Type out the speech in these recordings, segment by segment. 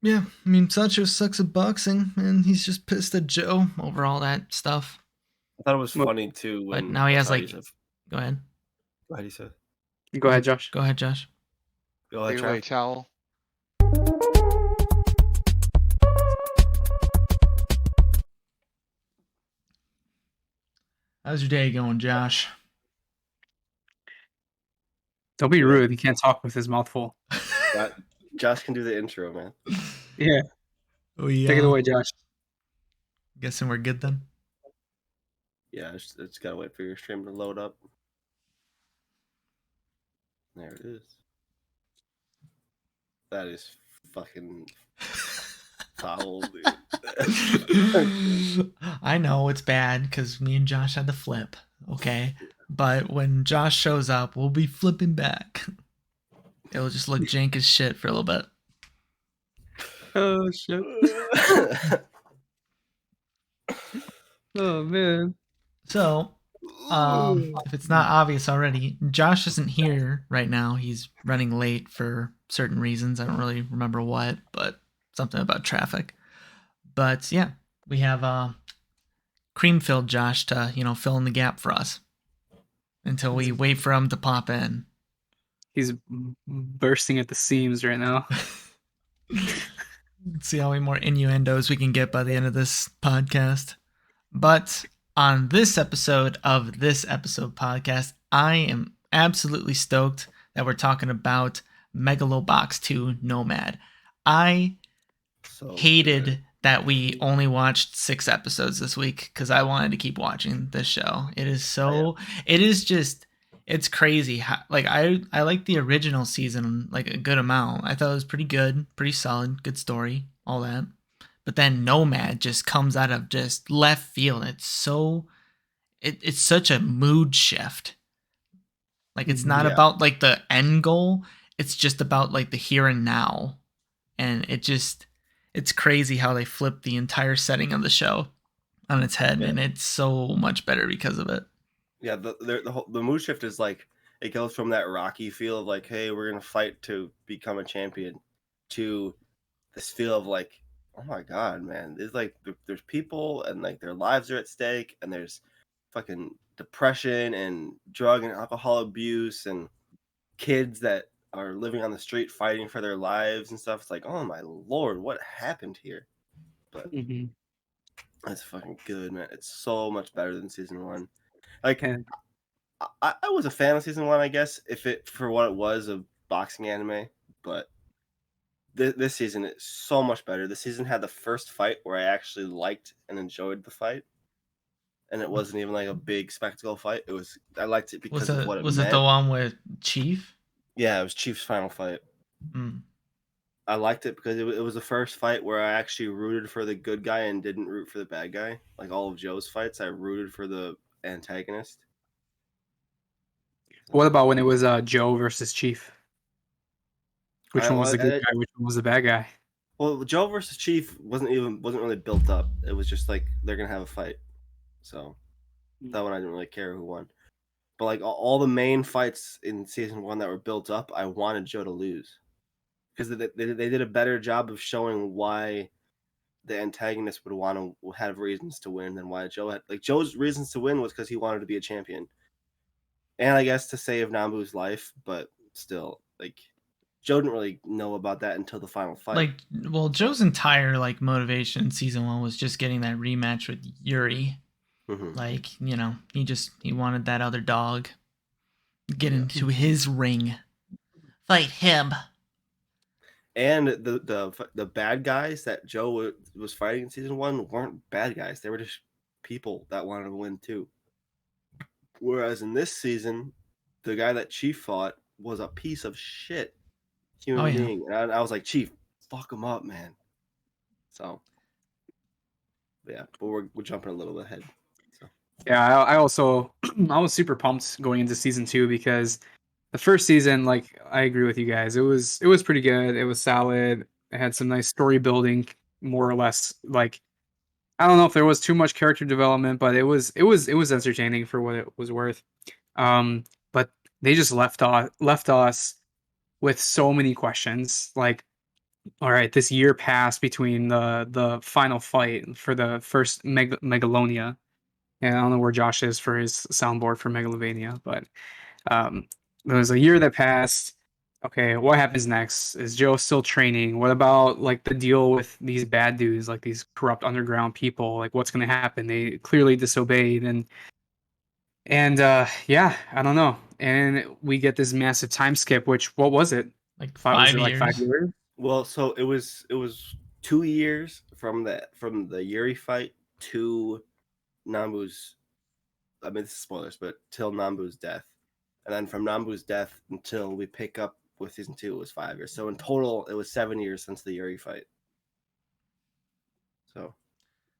Yeah, I mean, Sancho sucks at boxing, and he's just pissed at Joe over all that stuff. I thought it was Well, funny too But when now he has sorry, like, Yusuf. go ahead. Go ahead, Yusuf. go ahead, Josh. Go ahead, Josh. Go ahead, Take it away, Trav. Chow. How's your day going, Josh? Don't be Good. rude. He can't talk with his mouth full. Jo- Josh can do the intro, man. Yeah, We take it away, Josh. guessing we're good then. Yeah, it's gotta wait for your stream to load up. There it is. That is fucking foul, dude. I know it's bad because me and Josh had the flip. Okay, but when Josh shows up, we'll be flipping back. It'll just look jank as shit for a little bit. Oh shit. Oh man. So, if it's not obvious already, Josh isn't here right now. He's running late for certain reasons. I don't really remember what, but something about traffic. But yeah, we have cream filled Josh to fill in the gap for us until we wait for him to pop in. He's bursting at the seams right now. Let's see how many more innuendos we can get by the end of this podcast. But on this episode of this episode podcast, I am absolutely stoked that we're talking about Megalobox 2 Nomad. I hated good. that we only watched 6 episodes this week because I wanted to keep watching this show. It is so, it is just, it's crazy. How, like I like the original season like a good amount. I thought it was pretty good, pretty solid, good story, all that. But then Nomad just comes out of just left field. It's so, it's such a mood shift. Like it's not Yeah. about like the end goal. It's just about like the here and now, and it's crazy how they flip the entire setting of the show on its head, Yeah. and it's so much better because of it. Yeah, the mood shift is like it goes from that Rocky feel of like, hey, we're gonna fight to become a champion, to this feel of like, oh my god, man, there's like there's people and like their lives are at stake, and there's fucking depression and drug and alcohol abuse and kids that are living on the street fighting for their lives and stuff. It's like, oh my lord, what happened here? But Mm-hmm. it's fucking good, man. It's so much better than season one. Like And I was a fan of season one, I guess, if it for what it was a boxing anime, but this season is so much better. This season had the first fight where I actually liked and enjoyed the fight, and it wasn't even like a big spectacle fight. It was I liked it Was because of it what it was it the meant. one with Chief? Yeah, it was Chief's final fight. Mm. I liked it because it was the first fight where I actually rooted for the good guy and didn't root for the bad guy. Like all of Joe's fights, I rooted for the antagonist. what about when it was Joe versus Chief? Which I, one was well, the good guy? Which one was the bad guy? well, Joe versus Chief wasn't really built up. It was just like they're gonna have a fight. So that one I didn't really care who won. But like all the main fights in season one that were built up, I wanted Joe to lose because they did a better job of showing why the antagonist would want to have reasons to win than why Joe had. Like Joe's reasons to win was because he wanted to be a champion, and I guess to save Nambu's life. But still, like Joe didn't really know about that until the final fight. Like, well, Joe's entire like motivation in season one was just getting that rematch with Yuri. Mm-hmm. Like, he wanted that other dog. Get Yeah. into his ring. Fight him. And the bad guys that Joe was fighting in season one weren't bad guys. They were just people that wanted to win too. Whereas in this season, the guy that Chief fought was a piece of shit Oh human yeah. being, and I was like, Chief, fuck him up, man. So, yeah, but we're jumping a little bit ahead. So. Yeah, I also I was super pumped going into season 2 because the first season, like I agree with you guys, it was pretty good. It was solid. It had some nice story building, more or less. Like I don't know if there was too much character development, but it was entertaining for what it was worth. But they just left us with so many questions. Like all right, this year passed between the final fight for the first Megalonia. And I don't know where Josh is for his soundboard for Megalovania, but there was a year that passed. Okay, what happens next? Is Joe still training? What about like the deal with these bad dudes, like these corrupt underground people? Like what's gonna happen? They clearly disobeyed and yeah, I don't know. And we get this massive time skip, which what was it? Like Was it five like five years. years? Well, so it was 2 years from the Yuri fight to Nambu's. I mean, this is spoilers, but till Nambu's death, and then from Nambu's death until we pick up with season 2, it was 5 years. So in total, it was 7 years since the Yuri fight. So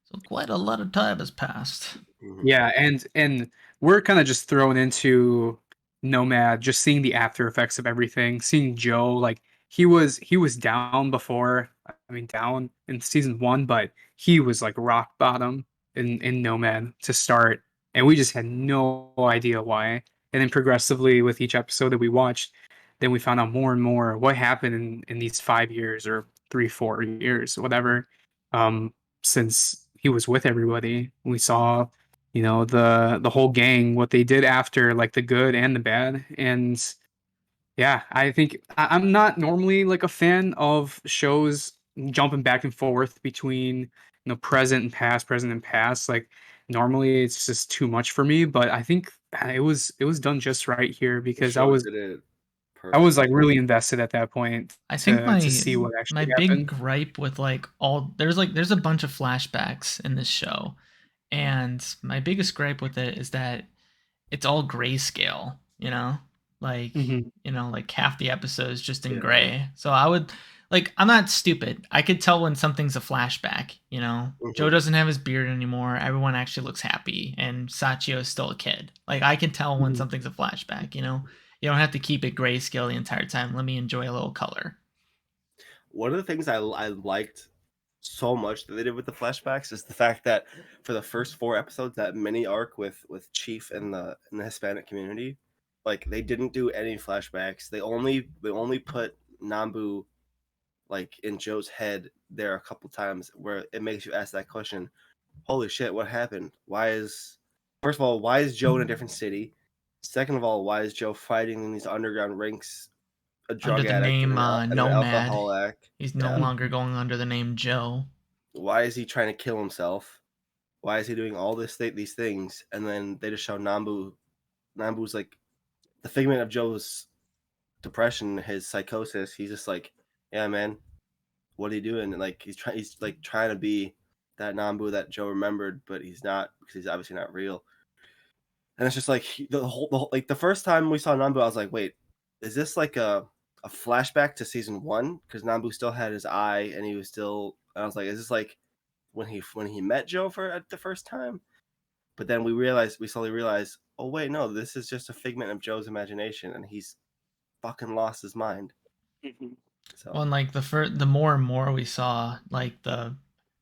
So quite a lot of time has passed. Yeah, and we're kind of just thrown into Nomad, just seeing the after effects of everything, seeing Joe like he was down before, I mean down in season 1, but he was like rock bottom in Nomad to start, and we just had no idea why. And then progressively with each episode that we watched, then we found out more and more what happened in these 5 years or 3, 4 years, whatever. Um, since he was with everybody, we saw the whole gang, what they did after, like the good and the bad. And yeah, I think I'm not normally like a fan of shows jumping back and forth between present and past. Like normally it's just too much for me, but I think it was done just right here the because i show was did it i was perfectly. like really invested at that point I think to my see what my actually big happened. gripe with like all there's a bunch of flashbacks in this show, and my biggest gripe with it is that it's all grayscale, like Hmm. like half the episodes just in Yeah. gray. So I would like I'm not stupid. I could tell when something's a flashback. Joe Hmm. doesn't have his beard anymore. Everyone actually looks happy, and Sachio is still a kid. Like I can tell when Hmm. something's a flashback. You don't have to keep it grayscale the entire time. Let me enjoy a little color. One of the things I liked so much that they did with the flashbacks is the fact that for the first 4 episodes, that mini arc with Chief and the Hispanic community, like they didn't do any flashbacks. They only put Nambu like in Joe's head there a couple times where it makes you ask that question: Holy shit, what happened? Why is Joe in a different city? Second of all, why is Joe fighting in these underground ranks, a Under drug the addict and name an Nomad, alcoholic? he's no Yeah. longer going under the name Joe. Why is he trying to kill himself? Why is he doing all these things? And then they just show Nambu. Nambu's like the figment of Joe's depression, his psychosis. He's just like, yeah, man, what are you doing? And like he's like trying to be that Nambu that Joe remembered, but he's not because he's obviously not real. And it's just like like the first time we saw Nambu, I was like, wait, is this like a flashback to season 1? Because Nambu still had his eye and he was still. I was like, is this like when he met Joe for at the first time? But then we slowly realized, oh wait, no, this is just a figment of Joe's imagination, and he's fucking lost his mind. Hmm. Well, So, and like the more and more we saw like the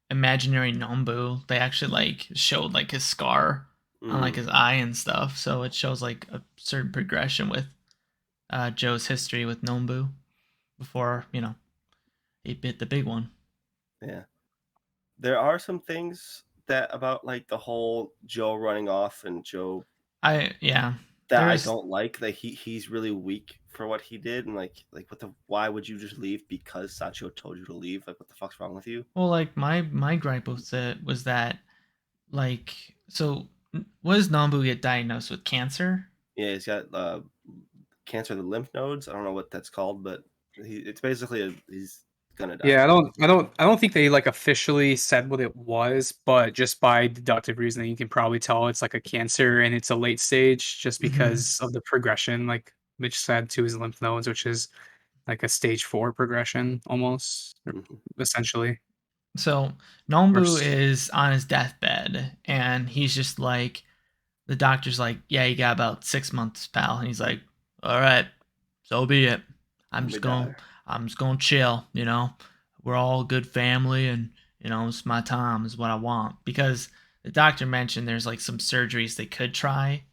imaginary Nombu, they actually like showed like his scar on like mm, his eye and stuff. So it shows like a certain progression with Joe's history with Nombu before he bit the big one. yeah, there are some things that about like the whole Joe running off and Joe Yeah, that I there's don't like. That he's really weak for what he did, and like what the why would you just leave because Sachio told you to leave? Like what the fuck's wrong with you? well like my gripe with it was that like so was Nombu get diagnosed with cancer? Yeah, he's got cancer of the lymph nodes. I don't know what that's called, but it's basically he's gonna die. Yeah, I don't think they like officially said what it was, but just by deductive reasoning, you can probably tell it's like a cancer and it's a late stage just Mm-hmm. because of the progression, like Mitch said, to his lymph nodes, which is like a stage 4 progression almost, or Hmm. So or Nombu is on his deathbed, and he's just like, the doctor's like, yeah, you got about 6 months, pal. And he's like, all right, so be it. I'm Let me just going, die. I'm just going to chill. We're all a good family, and it's my time is what I want. Because the doctor mentioned there's like some surgeries they could try,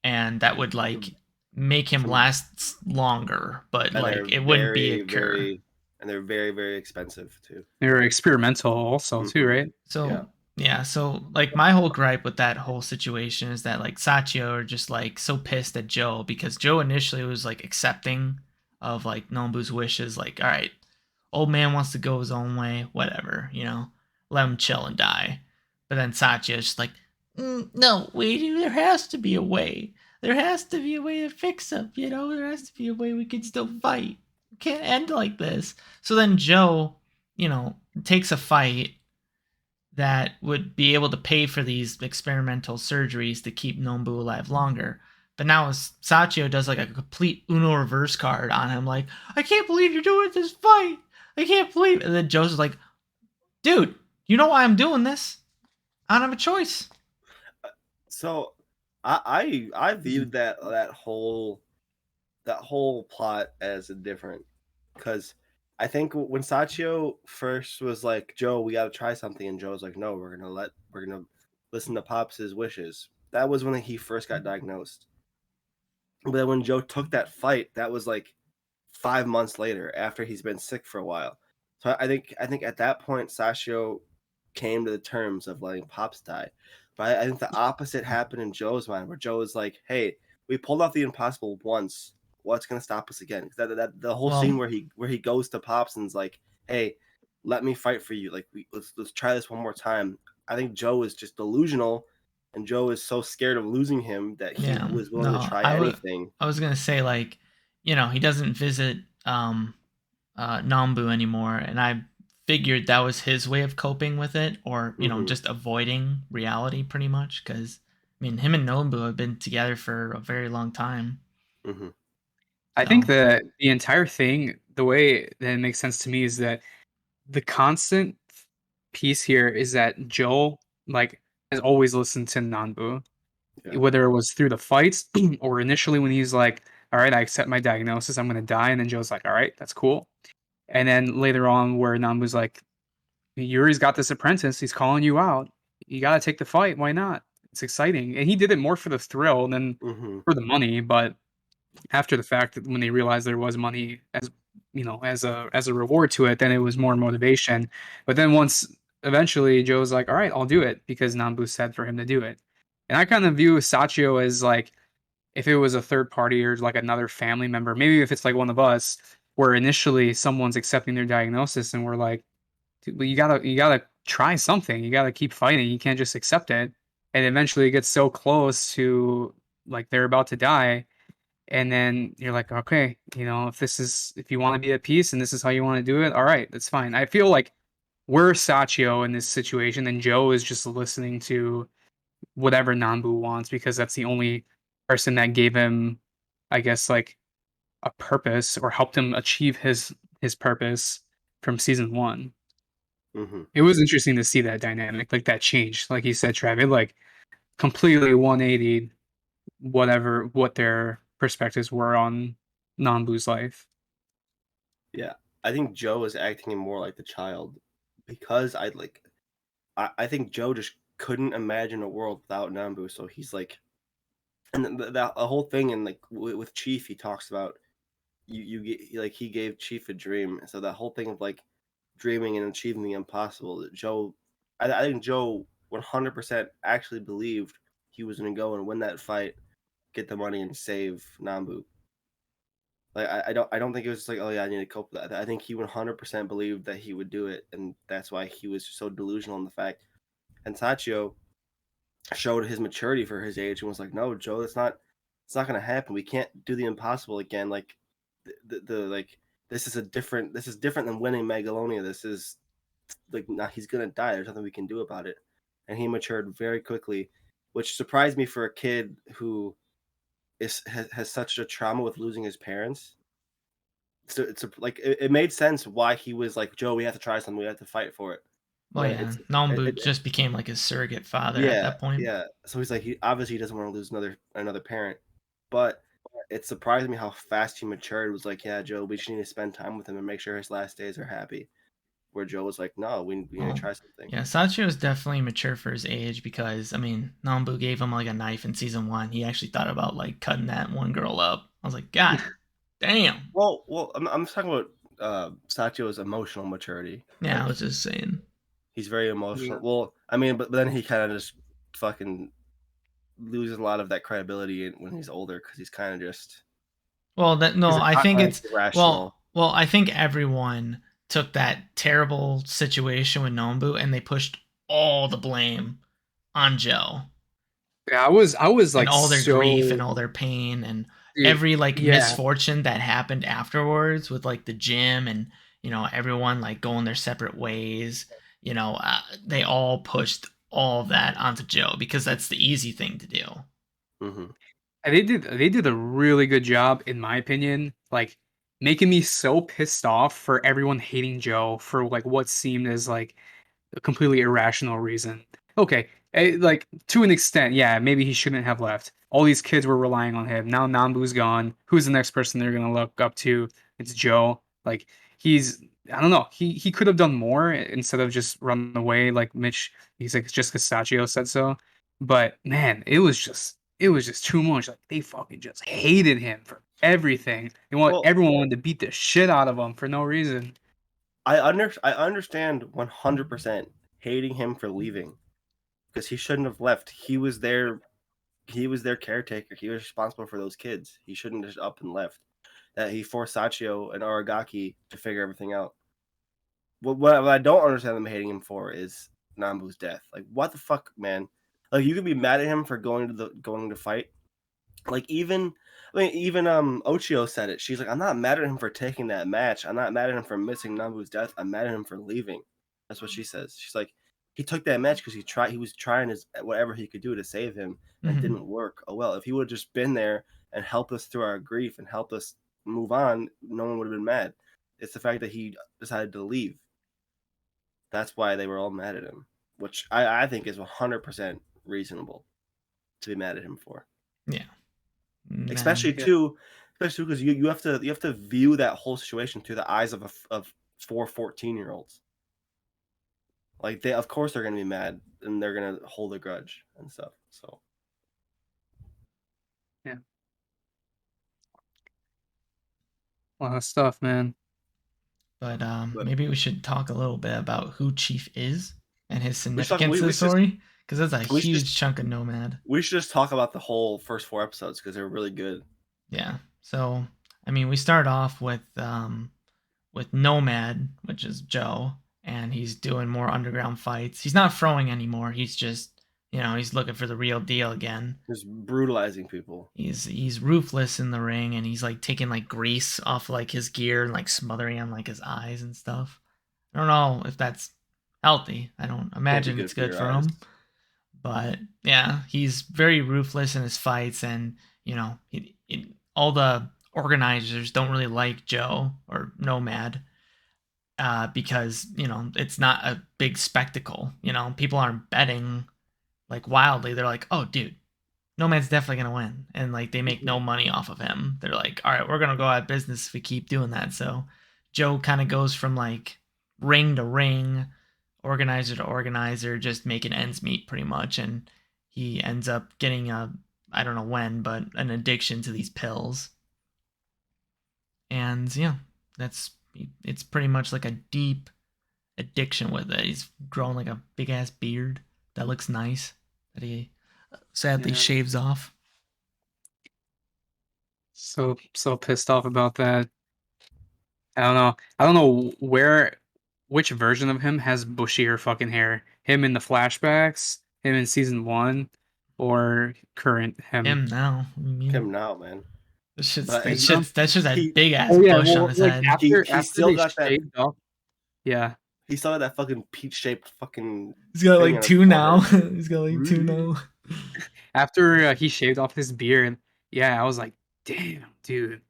and that would like make him Some last longer, but and they're like it wouldn't be a very cure. very and they're very, very expensive too. They were experimental also too, right? So yeah, so like my whole gripe with that whole situation is that like Sachio are just like so pissed at Joe because Joe initially was like accepting of like Nombu's wishes, like, all right, old man wants to go his own way, whatever, let him chill and die. But then Sachio's just like, no, wait, there has to be a way. There has to be a way to fix him, there has to be a way we can still fight. It can't end like this. So then Joe, takes a fight that would be able to pay for these experimental surgeries to keep Nombu alive longer. But now Sachio does like a complete Uno reverse card on him, like, I can't believe you're doing this fight. I can't believe it. And then Joe's like, dude, you know why I'm doing this? I don't have a choice. So I viewed that whole plot as a different, because I think when Sachio first was like, Joe, we got to try something, and Joe's like, no, we're gonna listen to Pops' wishes. That was when he first got diagnosed. But then when Joe took that fight, that was like 5 months later, after he's been sick for a while. So I think at that point, Sachio came to the terms of letting Pops die. But I think the opposite happened in Joe's mind, where Joe was like, hey, we pulled off the impossible once. What's gonna stop us again? That the whole scene where he goes to Pops and's like, hey, let me fight for you. Like, let's try this one more time. I think Joe is just delusional, and Joe is so scared of losing him that he was willing to try anything. I was gonna say, like, he doesn't visit Nambu anymore, and I figured that was his way of coping with it, or just avoiding reality, pretty much. Because him and Nambu have been together for a very long time. Mm-hmm. I think that the entire thing, the way that it makes sense to me, is that the constant piece here is that Joe has always listened to Nanbu, whether it was through the fights or initially when he's like, all right, I accept my diagnosis, I'm gonna die, and then Joe's like, all right, that's cool. And then later on where Nanbu's like, Yuri's got this apprentice, he's calling you out, you gotta take the fight, why not? It's exciting. And he did it more for the thrill than for the money, but after the fact, that when they realized there was money as as a reward to it, then it was more motivation. But then once eventually Joe's like, all right, I'll do it because Nambu said for him to do it. And I kind of view Sachio as like, if it was a third party or like another family member, maybe if it's like one of us, where initially someone's accepting their diagnosis and we're like, well, you gotta try something, you gotta keep fighting, you can't just accept it. And eventually it gets so close to like they're about to die, and then you're like, okay, if you want to be at peace and this is how you want to do it, all right, that's fine. I feel like we're Sachio in this situation, and Joe is just listening to whatever Nambu wants because that's the only person that gave him, I guess, like a purpose or helped him achieve his purpose from season one. It was interesting to see that dynamic, like that change, like you said, Trav, it like completely 180 what their perspectives were on Nambu's life. Yeah, I think Joe is acting more like the child, because I think Joe just couldn't imagine a world without Nambu. So he's like, and the whole thing, and like with Chief, he talks about he gave Chief a dream. So that whole thing of like dreaming and achieving the impossible, Joe, I think Joe 100% actually believed he was going to go and win that fight, get the money, and save Nambu. Like I don't think it was just like, oh yeah, I need to cope with that. I think he 100% believed that he would do it, and that's why he was so delusional in the fact. And Sachio showed his maturity for his age and was like, no, Joe, it's not going to happen. We can't do the impossible again. Like this is different than winning Megalonia. This is like, nah, he's gonna die. There's nothing we can do about it. And he matured very quickly, which surprised me for a kid who has such a trauma with losing his parents. So it made sense why he was like, Joe, we have to try something. We have to fight for it. Well, yeah, Nambu just became like his surrogate father at that point. Yeah. So he's like, he obviously doesn't want to lose another parent, but it surprised me how fast he matured. It was like, yeah, Joe, we just need to spend time with him and make sure his last days are happy. Where Joe was like, no, we need to try something. Yeah, Sachio is definitely mature for his age because, Nambu gave him like a knife in season 1. He actually thought about like cutting that one girl up. I was like, God damn. Well, I'm talking about Sachio's emotional maturity. Yeah, Like, I was just saying. he's very emotional. Yeah. Well, I mean, but then he kind of just fucking loses a lot of that credibility when he's older because he's kind of just Well, He's a I hot think like it's irrational. I think everyone took that terrible situation with Nombu and they pushed all the blame on Joe yeah, I was and like all their grief and so all their pain and dude, every like yeah. misfortune that happened afterwards with like the gym and everyone like going their separate ways. They all pushed all of that onto Joe because that's the easy thing to do. Hmm. And they did a really good job, in my opinion, like making me so pissed off for everyone hating Joe for like what seemed as like a completely irrational reason. Okay, like to an extent, yeah, maybe he shouldn't have left. All these kids were relying on him. Now Nambu's gone. Who's the next person they're gonna look up to? It's Joe. Like he's, I don't know. He could have done more instead of just run away like Mitch. He's like just because Sachio said so. But man, it was just too much. Like they fucking just hated him for everything. Well, Everyone wanted to beat the shit out of him for no reason. I understand 100% hating him for leaving because he shouldn't have left. He was their caretaker. He was responsible for those kids. He shouldn't have just up and left. That he forced Sachio and Aragaki to figure everything out. What I don't understand them hating him for is Nambu's death. Like, what the fuck, man? Like, you can be mad at him for going to fight. Like, even Ochio said it. She's like, I'm not mad at him for taking that match. I'm not mad at him for missing Nambu's death. I'm mad at him for leaving. That's what she says. She's like, he took that match because he was trying his whatever he could do to save him and it Mm-hmm. didn't work. Oh well, if he would have just been there and helped us through our grief and helped us move on, no one would have been mad. It's the fact that he decided to leave. That's why they were all mad at him, which I think is 100% reasonable to be mad at him for. Yeah. Especially Yeah. too, especially because you have to view that whole situation through the eyes of 14-year-olds. Like they, of course, they're gonna be mad and they're gonna hold a grudge and stuff. So Yeah. A lot of stuff, man. But but maybe we should talk a little bit about who Chief is and his we should talk, significance to the story, because that's a we should huge just chunk of Nomad. we should just talk about the whole first 4 episodes because they're really good. Yeah. So I mean, we start off with Nomad, which is Joe, and he's doing more underground fights. He's not throwing anymore. He's just he's looking for the real deal again. Just brutalizing people. He's ruthless in the ring, and he's like taking like grease off like his gear and like smothering on like his eyes and stuff. I don't know if that's healthy. I don't Can't be imagine good it's for good your for eyes. him. But yeah, he's very ruthless in his fights, and all the organizers don't really like Joe or Nomad because it's not a big spectacle. People aren't betting like wildly. They're like, oh, dude, Nomad's definitely gonna win, and like they make no money off of him. They're like, all right, we're gonna go out of business if we keep doing that. So Joe kind of goes from like ring to ring, organizer to organizer, just making ends meet pretty much, and he ends up getting a, I don't know when, but an addiction to these pills. And yeah, that's it's pretty much like a deep addiction with it. He's grown like a big ass beard that looks nice that he sadly Yeah. shaves off. So pissed off about that. I don't know. I don't know which version of him has bushier fucking hair. Him in the flashbacks, him in season 1, or current him. Him now. What do you mean? Him now, man. That shit's But that he No? shit's that's just a he big ass Oh yeah, bush on well his like head. he after still they got that. shaved off. Yeah. He still had that fucking peach shaped fucking He's got thing like on his two now. forehead. He's got like two now. After he shaved off his beard, yeah, I was like, "Damn, dude.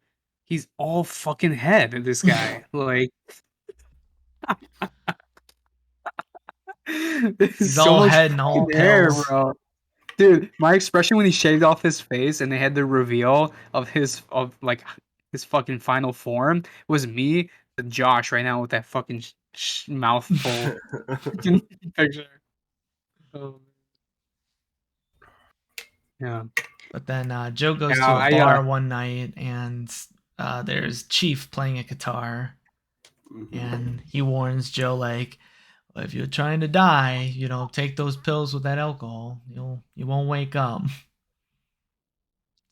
He's all fucking head, this guy." Like there's He's so all much head and all fucking hair, pills. bro. Dude, my expression when he shaved off his face and they had the reveal of his fucking final form was me to Josh right now with that fucking mouthful fucking picture. Oh, yeah. But then Joe goes Yeah, to a bar one night and there's Chief playing a guitar. and he warns Joe like, if you're trying to die, take those pills with that alcohol. You won't wake up.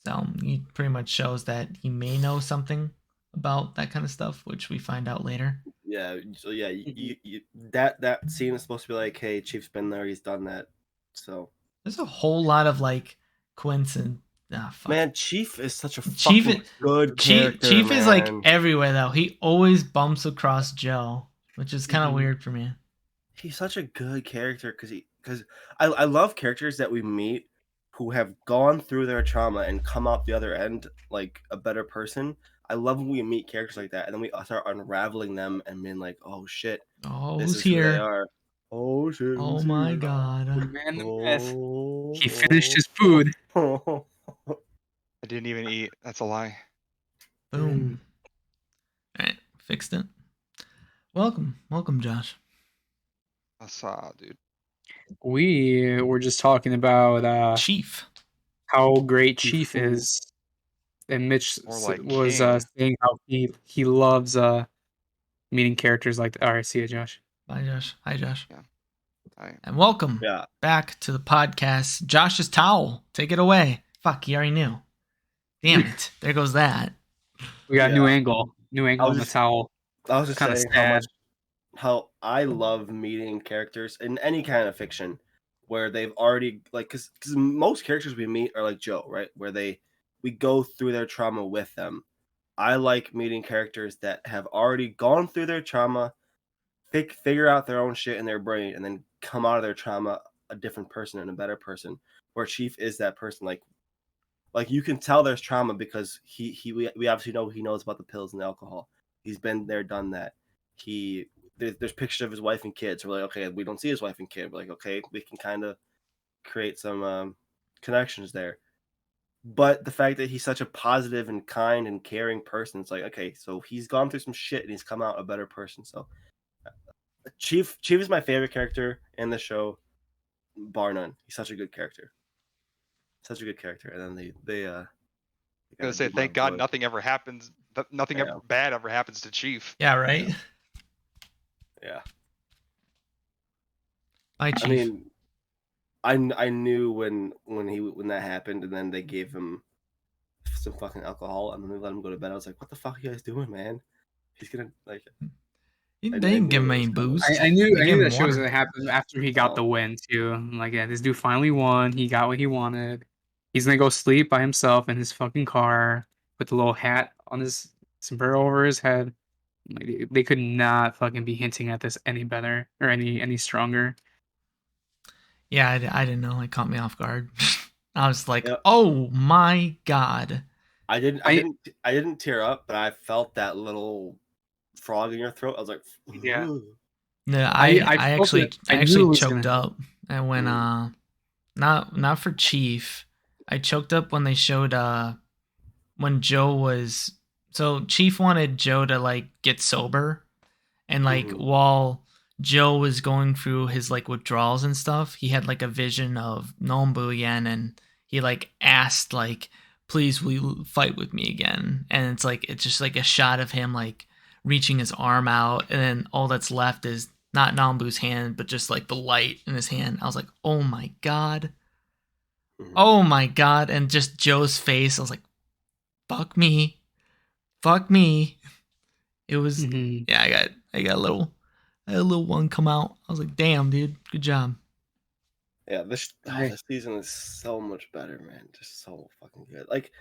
So he pretty much shows that he may know something about that kind of stuff, which we find out later. Yeah. So yeah, that scene is supposed to be like, hey, Chief's been there, he's done that. So there's a whole lot of like coincidence. Man, Chief is such a Chief fucking good character. Chief is like man. everywhere though. He always bumps across Joe, which is kind of weird for me. He's such a good character because I love characters that we meet who have gone through their trauma and come out the other end like a better person. I love when we meet characters like that and then we start unraveling them and being like, oh shit, this who's is here? who they are. Oh shit! Oh my god! The man, the myth. He finished his food. I didn't even eat. That's a lie. Boom. All right, fixed it. Welcome, Josh. I saw, dude. We were just talking about Chief. How great Chief is, and Mitch like was King. saying how he loves meeting characters like. All right, see you, Josh. Bye, Josh. Hi, Josh. Yeah. Hi. And welcome back to the podcast. Josh's towel. Take it away. Fuck, he already knew. Damn it. There goes that. We got a new angle on the towel. I was just saying how I love meeting characters in any kind of fiction where they've already like because most characters we meet are like Joe, right? Where we go through their trauma with them. I like meeting characters that have already gone through their trauma, figure out their own shit in their brain, and then come out of their trauma a different person and a better person. Where Chief is that person, like you can tell there's trauma because we obviously know he knows about the pills and the alcohol. He's been there, done that. There's pictures of his wife and kids. We're like, okay, we don't see his wife and kid. We're like, okay, we can kind of create some connections there. But the fact that he's such a positive and kind and caring person, it's like, okay, so he's gone through some shit and he's come out a better person. So Chief is my favorite character in the show, bar none. He's such a good character. Such a good character. And then they I was gonna say, thank God nothing ever happens. Nothing ever bad ever happens to Chief. Yeah, right. Yeah. Bye, Chief. I mean, I knew when that happened, and then they gave him some fucking alcohol, and then they let him go to bed. I was like, "What the fuck are you guys doing, man? He's gonna like." They didn't give him any boost. I knew that shit was gonna happen after he got the win too. I'm like, yeah, this dude finally won. He got what he wanted. He's gonna go sleep by himself in his fucking car with the little hat on his sombrero over his head. Like, they could not fucking be hinting at this any better or any stronger. Yeah, I didn't know. It caught me off guard. I was like, oh my god. I didn't tear up, but I felt that little frog in your throat. I was like, yeah. No, I actually choked up. And when not for Chief, I choked up when they showed when Joe was. So Chief wanted Joe to like get sober, and like while Joe was going through his like withdrawals and stuff, he had like a vision of Nombu again, and he like asked like, please will you fight with me again? And it's just like a shot of him like reaching his arm out, and then all that's left is not Nombu's hand, but just like the light in his hand. I was like, oh my god. Oh my god. And just Joe's face, I was like, fuck me. It was yeah, I got a little one come out. I was like, damn, dude, good job. Yeah, this season is so much better, man. Just so fucking good. Like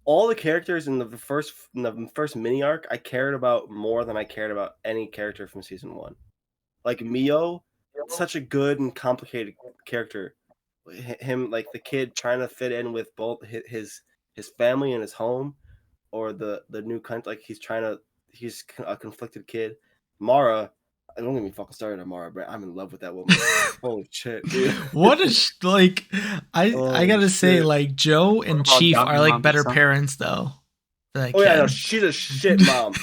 all the characters in the first mini arc, I cared about more than I cared about any character from season 1. Like Mio, such a good and complicated character. Him, like the kid trying to fit in with both his family and his home, or the new country. Like he's a conflicted kid. Mara, don't get me fucking started on Mara, bro. I'm in love with that woman. Holy shit, dude. What is like? I gotta say, like Joe and Chief are like better parents, though. Yeah, no, she's a shit mom.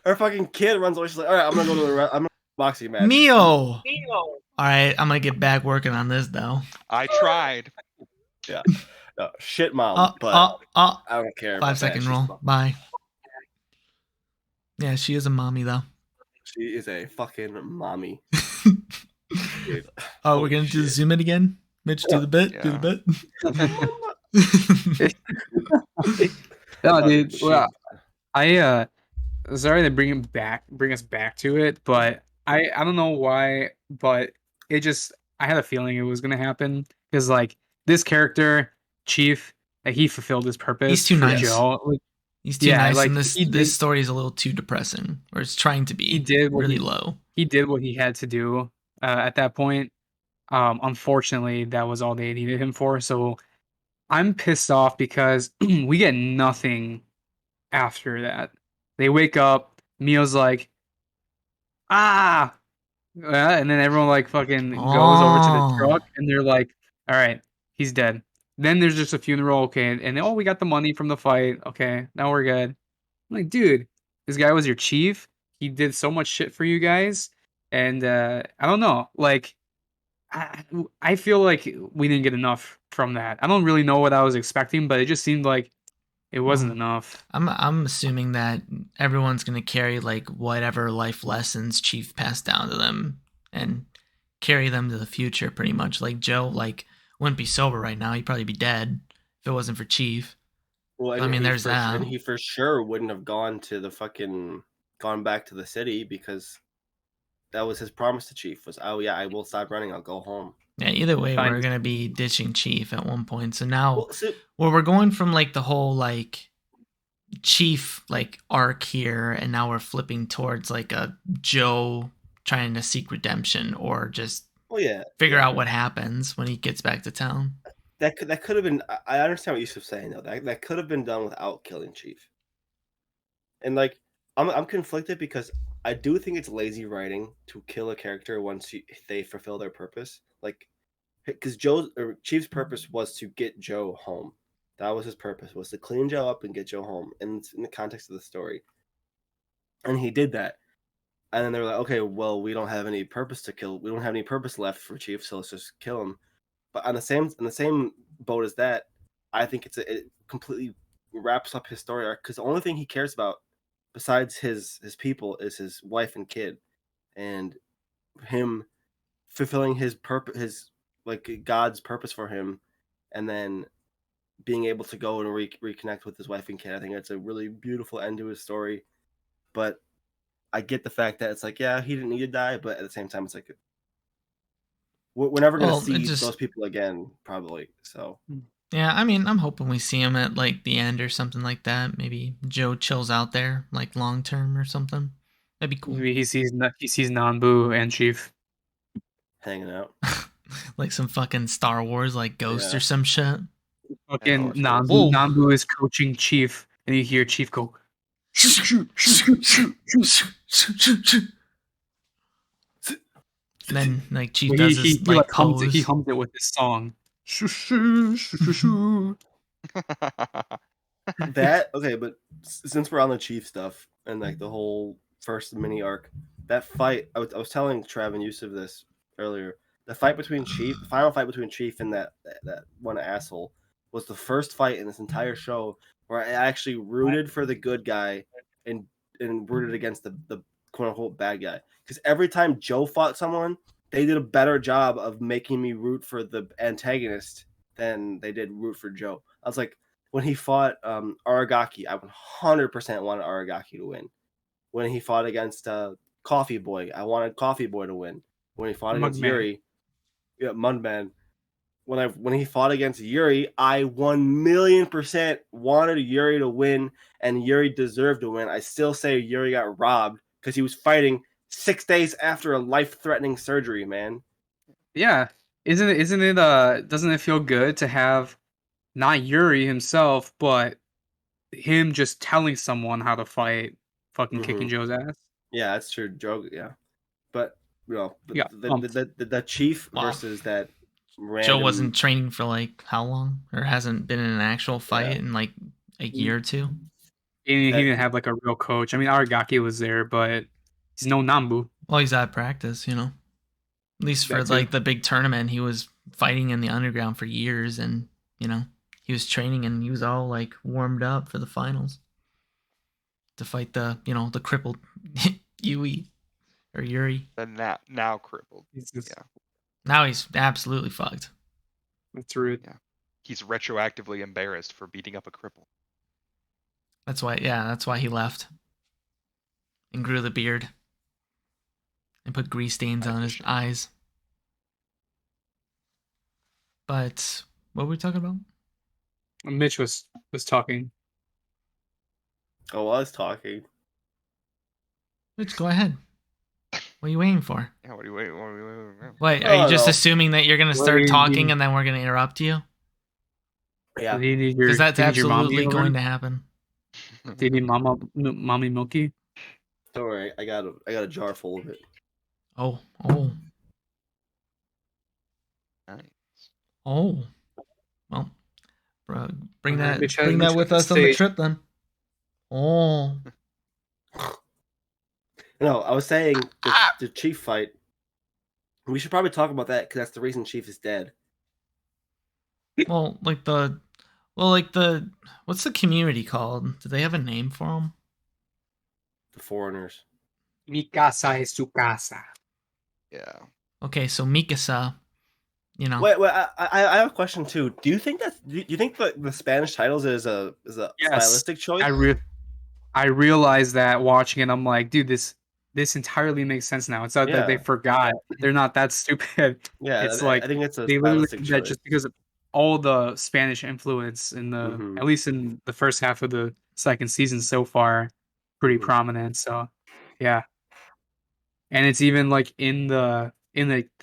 her fucking kid runs away. She's like, all right, I'm gonna go to I'm gonna boxing match. Mio. All right, I'm gonna get back working on this though. I tried. Yeah, no, shit mom, but I don't care. 5-second rule. Bye. Yeah, she is a mommy though. She is a fucking mommy. Dude. Oh, we're gonna do the zoom in again. Mitch, do the bit. Yeah. Do the bit. No, dude. Well, sorry to bring us back to it, but I don't know why, but it just I had a feeling it was gonna happen because like this character Chief, he fulfilled his purpose. He's too for nice. Joe. Like, He's too yeah, nice, like and this story is a little too depressing, or it's trying to be. he did what really he- low. He did what he had to do at that point. Unfortunately, that was all they needed him for. So I'm pissed off because we get nothing after that. They wake up, Mio's like, ah, and then everyone like fucking goes over to the Oh. truck, and they're like, all right, he's dead. Then there's just a funeral, okay, and oh, we got the money from the fight, okay, now we're good. I'm like, dude, this guy was your chief. He did so much shit for you guys, and I don't know, like, I feel like we didn't get enough from that. I don't really know what I was expecting, but it just seemed like it wasn't enough. I'm assuming that everyone's gonna carry like whatever life lessons Chief passed down to them and carry them to the future, pretty much. Like Joe, like wouldn't be sober right now; he'd probably be dead if it wasn't for Chief. Well, I mean, there's that. And he for sure wouldn't have gone back to the city because that was his promise to Chief was, oh yeah, I will stop running. I'll go home. Yeah, either way, Fine. we're gonna be ditching Chief at one point. So now, we're going from like the whole like Chief like arc here, and now we're flipping towards like a Joe trying to seek redemption or just figure out what happens when he gets back to town. That could have been. I understand what Yusuf's saying though. That could have been done without killing Chief. And like, I'm conflicted because I do think it's lazy writing to kill a character once they fulfill their purpose. Like, because Chief's purpose was to get Joe home. That was his purpose, was to clean Joe up and get Joe home. And in the context of the story, and he did that. And then they were like, okay, well, we don't have any purpose to kill. We don't have any purpose left for Chief, so let's just kill him. But in the same boat as that, I think it completely wraps up his story arc because the only thing he cares about besides his people is his wife and kid, and him fulfilling his purpose, his like God's purpose for him, and then being able to go and reconnect with his wife and kid. I think that's a really beautiful end to his story. But I get the fact that it's like, yeah, he didn't need to die, but at the same time, it's like we're never going to see those people again, probably. So yeah, I mean, I'm hoping we see him at like the end or something like that. Maybe Joe chills out there like long term or something. That'd be cool. Maybe he sees Nanbu and Chief hanging out. Like some fucking Star Wars like Ghost or some shit. Fucking Nanbu is coaching Chief, and you hear Chief go, and then like Chief does his like pose. He hums it with this song. That okay, but since we're on the Chief stuff and like the whole first mini arc, that fight I was telling Trav and Yusuf this earlier. The final fight between Chief and that one asshole was the first fight in this entire show where I actually rooted for the good guy and rooted against the quote unquote bad guy. Because every time Joe fought someone, they did a better job of making me root for the antagonist than they did root for Joe. I was like, when he fought Aragaki, I 100% wanted Aragaki to win. When he fought against Coffee Boy, I wanted Coffee Boy to win. When he fought against Yuri, Mudman. When he fought against Yuri, I 1,000,000% wanted Yuri to win, and Yuri deserved to win. I still say Yuri got robbed because he was fighting 6 days after a life-threatening surgery, man. Yeah, isn't it? Doesn't it feel good to have not Yuri himself, but him just telling someone how to fight, fucking kicking Joe's ass? Yeah, that's true, Joe. Yeah, but the Chief versus that. Random... Joe wasn't training for like how long, or hasn't been in an actual fight in like a year or two. He didn't have like a real coach. I mean, Aragaki was there, but he's no Nambu. Well, he's out of practice, you know. At least for like the big tournament, he was fighting in the underground for years, and you know he was training and he was all like warmed up for the finals. to fight the the crippled Yui or Yuri. Now crippled. Yeah. Now he's absolutely fucked. That's rude. Yeah. He's retroactively embarrassed for beating up a cripple. That's why he left and grew the beard and put grease stains on his eyes. But what were we talking about? Mitch was talking. Oh, I was talking. Mitch, go ahead. What are you waiting for? Yeah, what are you waiting? Wait, are you just assuming that you're gonna start talking and then we're gonna interrupt you? Yeah, because that's absolutely going to happen. Do you need mommy milky? Don't worry, I got a jar full of it. Oh. Nice. Oh. Well, bro, bring that Mitch with us on the trip then. Oh. No, I was saying the Chief fight. We should probably talk about that because that's the reason Chief is dead. Well, what's the community called? Do they have a name for them? The foreigners. Mi casa es su casa. Yeah. Okay, so Mikasa, Wait, I have a question too. Do you think the Spanish titles is a stylistic choice? I realized that watching it. I'm like, dude, this entirely makes sense now. It's not that they forgot. They're not that stupid. Yeah, it's like I think it's a they literally stylistic did that choice. just because of all the Spanish influence in the at least in the first half of the second season so far, pretty prominent. So, yeah, and it's even like in the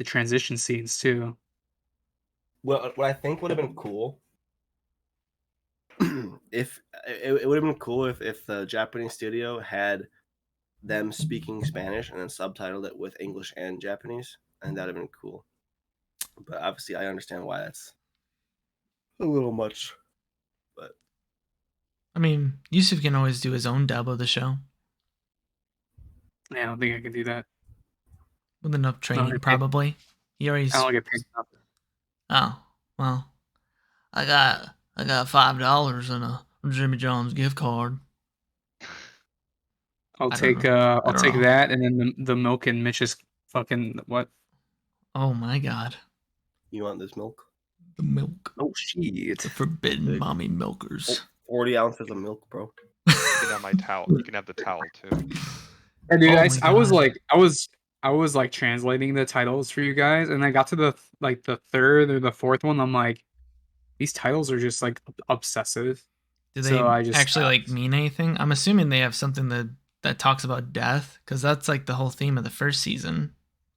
transition scenes too. Well, what I think would have been cool if it would have been cool if the Japanese studio had them speaking Spanish and then subtitled it with English and Japanese, and that'd have been cool. But obviously, I understand why that's a little much. But I mean, Yusuf can always do his own dub of the show. Yeah, I don't think I can do that with enough training, probably. He already. I don't get paid enough. Oh well, I got $5 in a Jimmy John's gift card. I'll take that, and then the milk and Mitch's fucking what? Oh my god! You want this milk? The milk. Oh shit! The forbidden mommy milkers. 40 ounces of milk, bro. You can have my towel. You can have the towel too. And dude, I was like translating the titles for you guys, and I got to the third or the fourth one. I'm like, these titles are just like obsessive. Do they actually like mean anything? I'm assuming they have something that talks about death, because that's like the whole theme of the first season.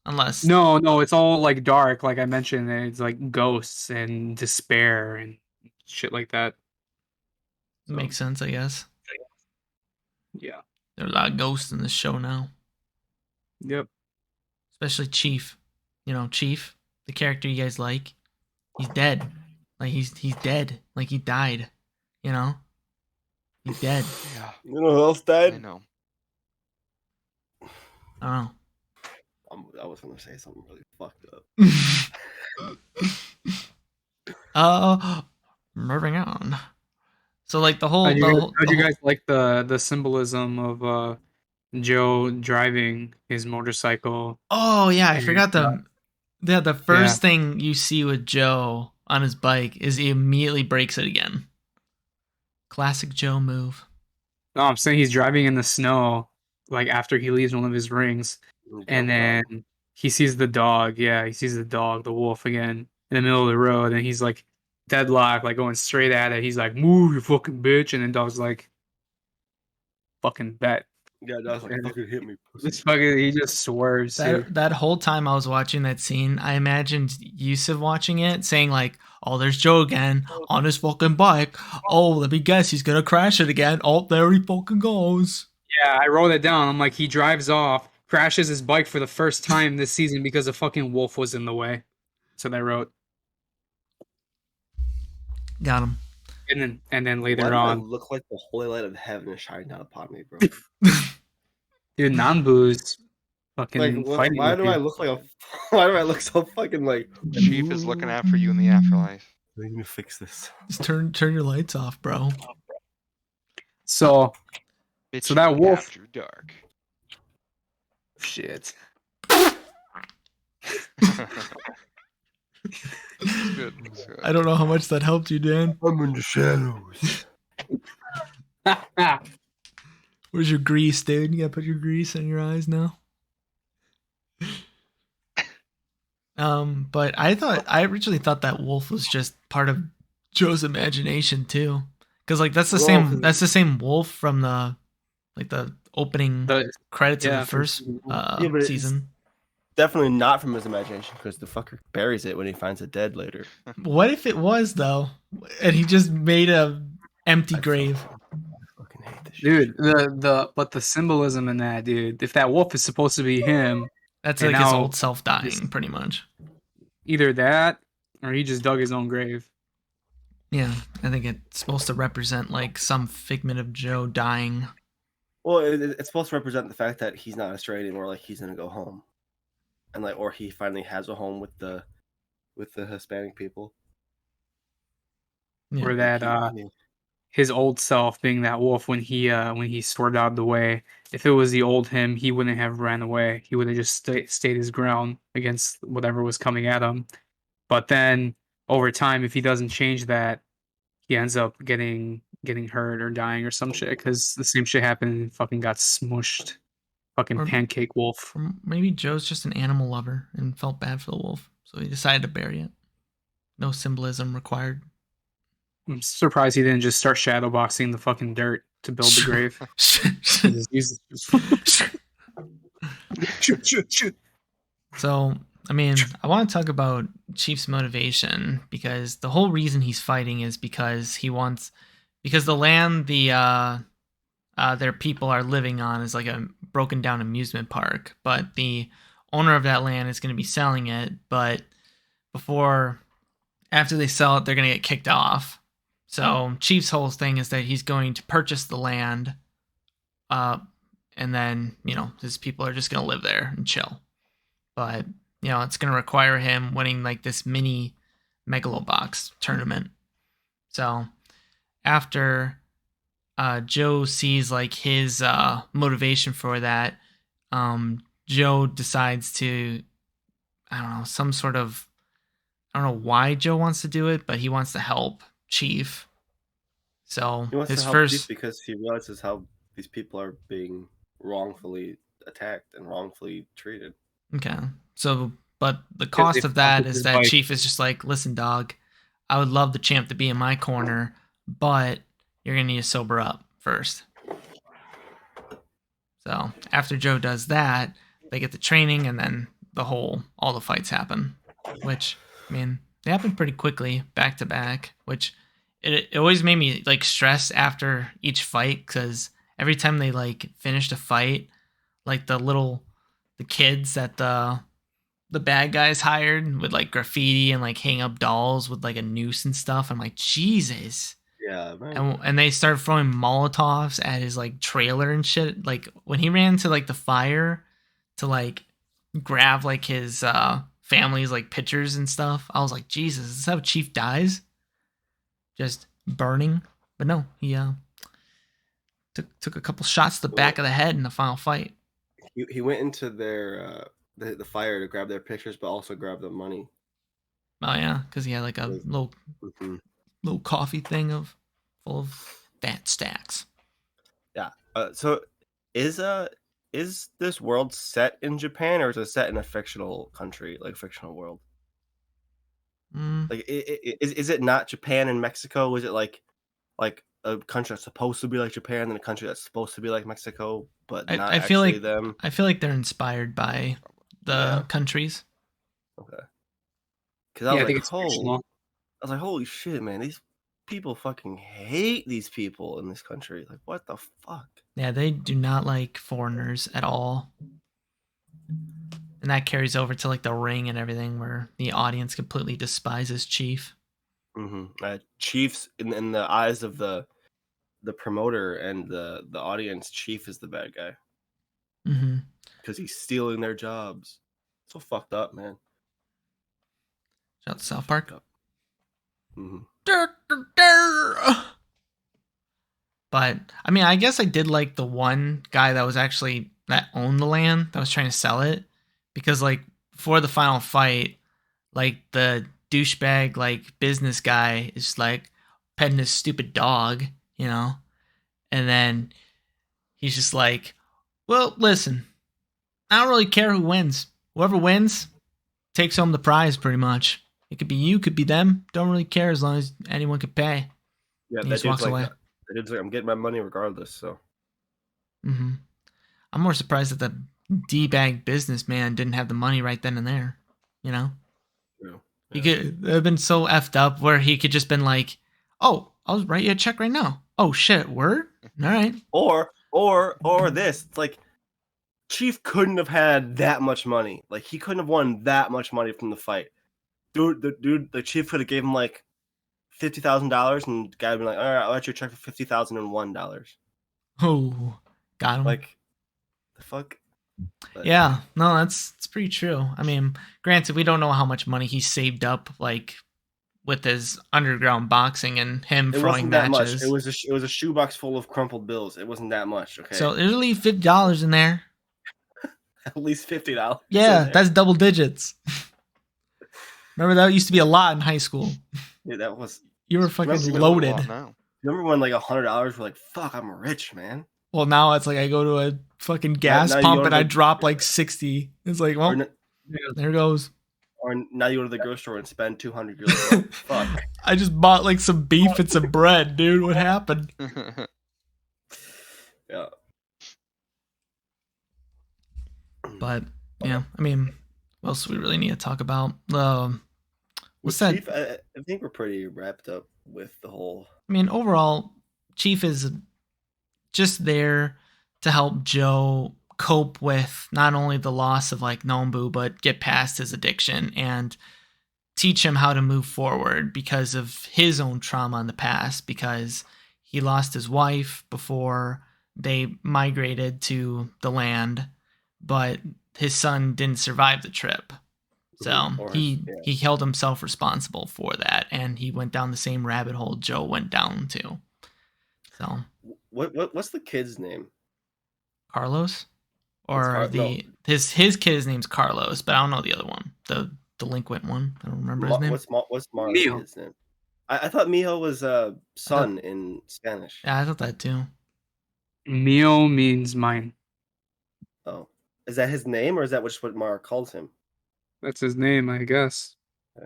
Unless no, it's all like dark. Like I mentioned, it's like ghosts and despair and shit like that. So, makes sense, I guess. Yeah, there are a lot of ghosts in this show now. Yep. Especially Chief. Chief, the character you guys like. He's dead. Like he's dead. Like he died. He's dead. Yeah. You know who else died? I know. I was gonna say something really fucked up. Moving on. So like the whole. How'd you guys like the symbolism of Joe driving his motorcycle? Oh yeah, I forgot the first thing you see with Joe on his bike is he immediately breaks it again. Classic Joe move. No, I'm saying he's driving in the snow, like after he leaves one of his rings, and then he sees the dog. Yeah, he sees the wolf again in the middle of the road, and he's like deadlocked, like going straight at it. He's like, "Move, you fucking bitch!" And then dog's like, "Fucking bet." Yeah, dog's like, "Fucking hit me." He just swerves. That whole time I was watching that scene, I imagined Yusuf watching it, saying like, "Oh, there's Joe again on his fucking bike. Oh, let me guess, he's gonna crash it again. Oh, there he fucking goes." Yeah, I wrote it down. I'm like, he drives off, crashes his bike for the first time this season because a fucking wolf was in the way. So I wrote. Got him. And then later on, look like the holy light of heaven is shining down upon me, bro. Dude, Nanbu's fucking fighting. Why do I look so fucking like? Chief is looking out for you in the afterlife. Let me fix this. Just turn your lights off, bro. So, So that wolf. After dark. Shit. Looks good. I don't know how much that helped you, Dan. I'm in the shadows. Where's your grease, dude? You gotta put your grease on your eyes now. But I originally thought that wolf was just part of Joe's imagination too, because like that's the same wolf from the opening credits of the first season. Definitely not from his imagination, because the fucker buries it when he finds it dead later. What if it was though, and he just made a empty grave? I fucking hate this dude. But the symbolism in that, dude. If that wolf is supposed to be him, that's like his old self dying, pretty much. Either that, or he just dug his own grave. Yeah, I think it's supposed to represent like some figment of Joe dying. Well, it's supposed to represent the fact that he's not astray anymore. Like, he's gonna go home, and like, or he finally has a home with the Hispanic people. Yeah, or that his old self being that wolf when he stormed out of the way. If it was the old him, he wouldn't have ran away. He would have just stayed his ground against whatever was coming at him. But then over time, if he doesn't change that, he ends up getting hurt or dying or some shit, because the same shit happened and fucking got smushed. Fucking pancake wolf. Or maybe Joe's just an animal lover and felt bad for the wolf, so he decided to bury it. No symbolism required. I'm surprised he didn't just start shadowboxing the fucking dirt to build the grave. So, I mean, I want to talk about Chief's motivation, because the whole reason he's fighting is because the land their people are living on is like a broken down amusement park, but the owner of that land is going to be selling it, but after they sell it, they're going to get kicked off. So Chief's whole thing is that he's going to purchase the land, and then, his people are just going to live there and chill. But, it's going to require him winning like this mini Megalobox tournament. So after Joe sees like his motivation for that, Joe decides to, I don't know why Joe wants to do it, but he wants to help Chief. So he wants to help Chief because he realizes how these people are being wrongfully attacked and wrongfully treated. Okay. So, but the cost of that is that Chief is just like, listen, dog, I would love the champ to be in my corner, but you're going to need to sober up first. So after Joe does that, they get the training, and then all the fights happen, which, I mean, they happen pretty quickly, back to back, which it always made me like stress after each fight, because every time they like finished a fight, like the kids that the bad guys hired would like graffiti and like hang up dolls with like a noose and stuff. I'm like, Jesus. Yeah, man. And they started throwing Molotovs at his like trailer and shit. Like when he ran to like the fire to like grab like his family's like pictures and stuff, I was like, Jesus, is this how Chief dies? Just burning. But no, he took a couple shots to the back of the head in the final fight. He went into their the fire to grab their pictures, but also grab the money. Oh yeah, because he had like a little coffee thing full of fat stacks. Yeah. So is this world set in Japan, or is it set in a fictional country, like a fictional world? Like, is it not Japan and Mexico? Is it like a country that's supposed to be like Japan and a country that's supposed to be like Mexico, but not I feel actually like them? I feel like they're inspired by the countries. Okay. Because I was like, holy shit, man! These people fucking hate these people in this country. Like, what the fuck? Yeah, they do not like foreigners at all. And that carries over to like the ring and everything, where the audience completely despises Chief. Chief's in the eyes of the promoter and the audience, Chief is the bad guy. Because he's stealing their jobs. So fucked up, man. Shout out to South Park. But I mean, I guess I did like the one guy that was actually that owned the land that was trying to sell it, because like for the final fight, like the douchebag like business guy is like petting his stupid dog, you know, and then he's just like, well, listen, I don't really care who wins. Whoever wins takes home the prize, pretty much. It could be you, could be them. Don't really care as long as anyone could pay. Yeah, And he that just walks dude's like, away. that dude's like, I'm getting my money regardless. So Mm-hmm. I'm more surprised that the D-bag businessman didn't have the money right then and there. You know, he could have been so effed up where he could just been like, "Oh, I'll write you a check right now." Oh shit, word. All right. Or this. It's like Chief couldn't have had that much money. Like he couldn't have won that much money from the fight. The Chief could have gave him like $50,000, and the guy would be like, "All right, I'll write you a check for $50,001." Oh, got him. Like the fuck. But, yeah, no, it's pretty true. I mean, granted, we don't know how much money he saved up, like with his underground boxing and him it throwing wasn't that matches. much. It was a shoebox full of crumpled bills. It wasn't that much. Okay, So there's at least $50 in there. at least $50. Yeah, that's double digits. Remember that used to be a lot in high school. Yeah, that was. You were It's fucking still a loaded. lot now. Remember when like $100 were like, "Fuck, I'm rich, man." Well, now it's like I go to a fucking gas now you pump go to and I the- drop like 60. It's like, well, there goes. Or now you go to the grocery store and spend 200. You're like, "Oh, fuck." I just bought like some beef and some bread, dude. What happened? Yeah. But yeah, I mean, what else do we really need to talk about? With What's that? Chief, I think we're pretty wrapped up with the whole. I mean, overall, Chief is just there to help Joe cope with not only the loss of like Nombu, but get past his addiction and teach him how to move forward because of his own trauma in the past, because he lost his wife before they migrated to the land, but his son didn't survive the trip. So he held himself responsible for that, and he went down the same rabbit hole Joe went down to. So what's the kid's name? Carlos, or his kid's name's Carlos, but I don't know the other one, the delinquent one. I don't remember his name. What's Mario's kid's name? I thought Mijo was son in Spanish. Yeah, I thought that too. Mio means mine. Oh, is that his name, or is that just what Mara calls him? That's his name, I guess. Yeah,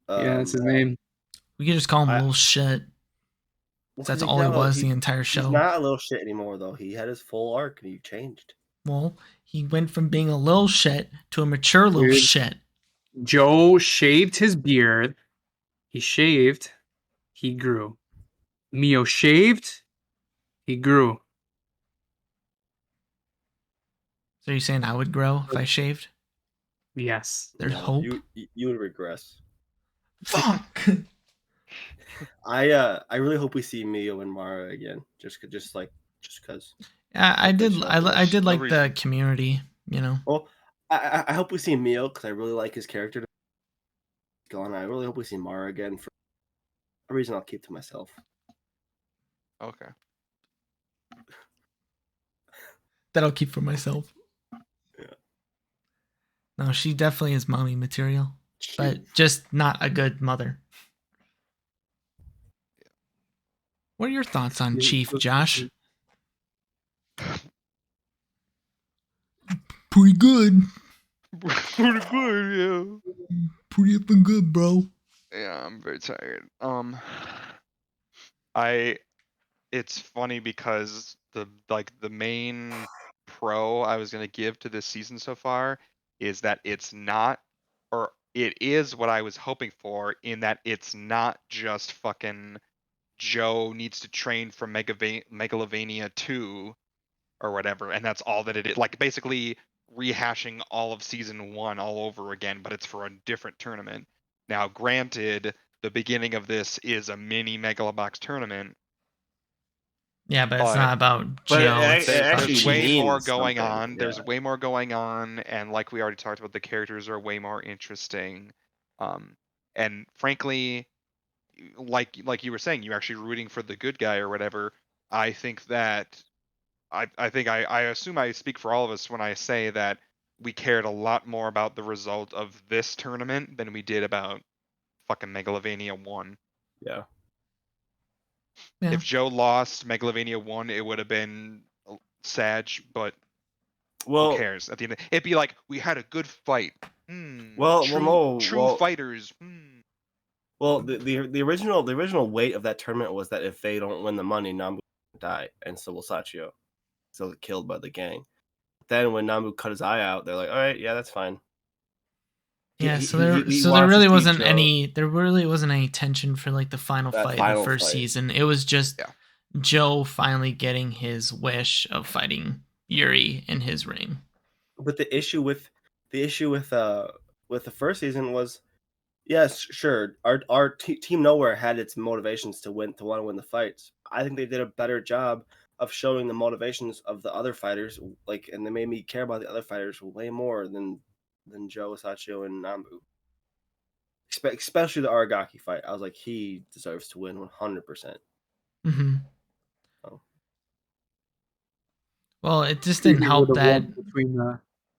that's his name. We could just call him little shit. That's all he was the entire show. He's not a little shit anymore, though. He had his full arc, and he changed. Well, he went from being a little shit to a mature little shit. Joe shaved his beard. He shaved. He grew. Mio shaved. He grew. So you're saying I would grow if I shaved? Yes. There's hope. You would regress. Fuck. I really hope we see Mio and Mara again. Just because. Yeah, I did like the community, you know. Well, I hope we see Mio because I really like his character. Gone. I really hope we see Mara again for a reason I'll keep to myself. Okay. That I'll keep for myself. Yeah. No, she definitely is mommy material, but just not a good mother. What are your thoughts on Chief, Josh? Pretty good. Pretty good, yeah. Pretty effing good, bro. Yeah, I'm very tired. It's funny because the main pro I was gonna give to this season so far is that it's not, or it is what I was hoping for, in that it's not just fucking Joe needs to train for Megalovania 2 or whatever, and that's all that it is. Like basically rehashing all of season 1 all over again, but it's for a different tournament. Now, granted, the beginning of this is a mini Megalobox tournament. Yeah, but it's not about Joe. There's way more going on. There's way more going on, and like we already talked about, the characters are way more interesting. And frankly, like you were saying, you're actually rooting for the good guy or whatever. I think that I assume I speak for all of us when I say that we cared a lot more about the result of this tournament than we did about fucking Megalovania 1. Yeah. Yeah. If Joe lost Megalovania 1, it would have been sad, but Well, who cares? At the end, it'd be like we had a good fight. True fighters. Well, the original weight of that tournament was that if they don't win the money, Nambu will die, and so will Sachio. So get killed by the gang. Then when Nambu cut his eye out, they're like, all right, yeah, that's fine. Yeah, He so there wants really to beat wasn't Joe. any tension for like the final That fight final of the first fight. season. It was just Yeah. Joe finally getting his wish of fighting Yuri in his ring. But the issue with the first season was, yes, sure, our Team Nowhere had its motivations to want to win the fights. I think they did a better job of showing the motivations of the other fighters, like, and they made me care about the other fighters way more than Joe, Sachio, and Nambu. Especially the Aragaki fight. I was like, he deserves to win 100%. Mm-hmm. Oh. Well, it just didn't help that between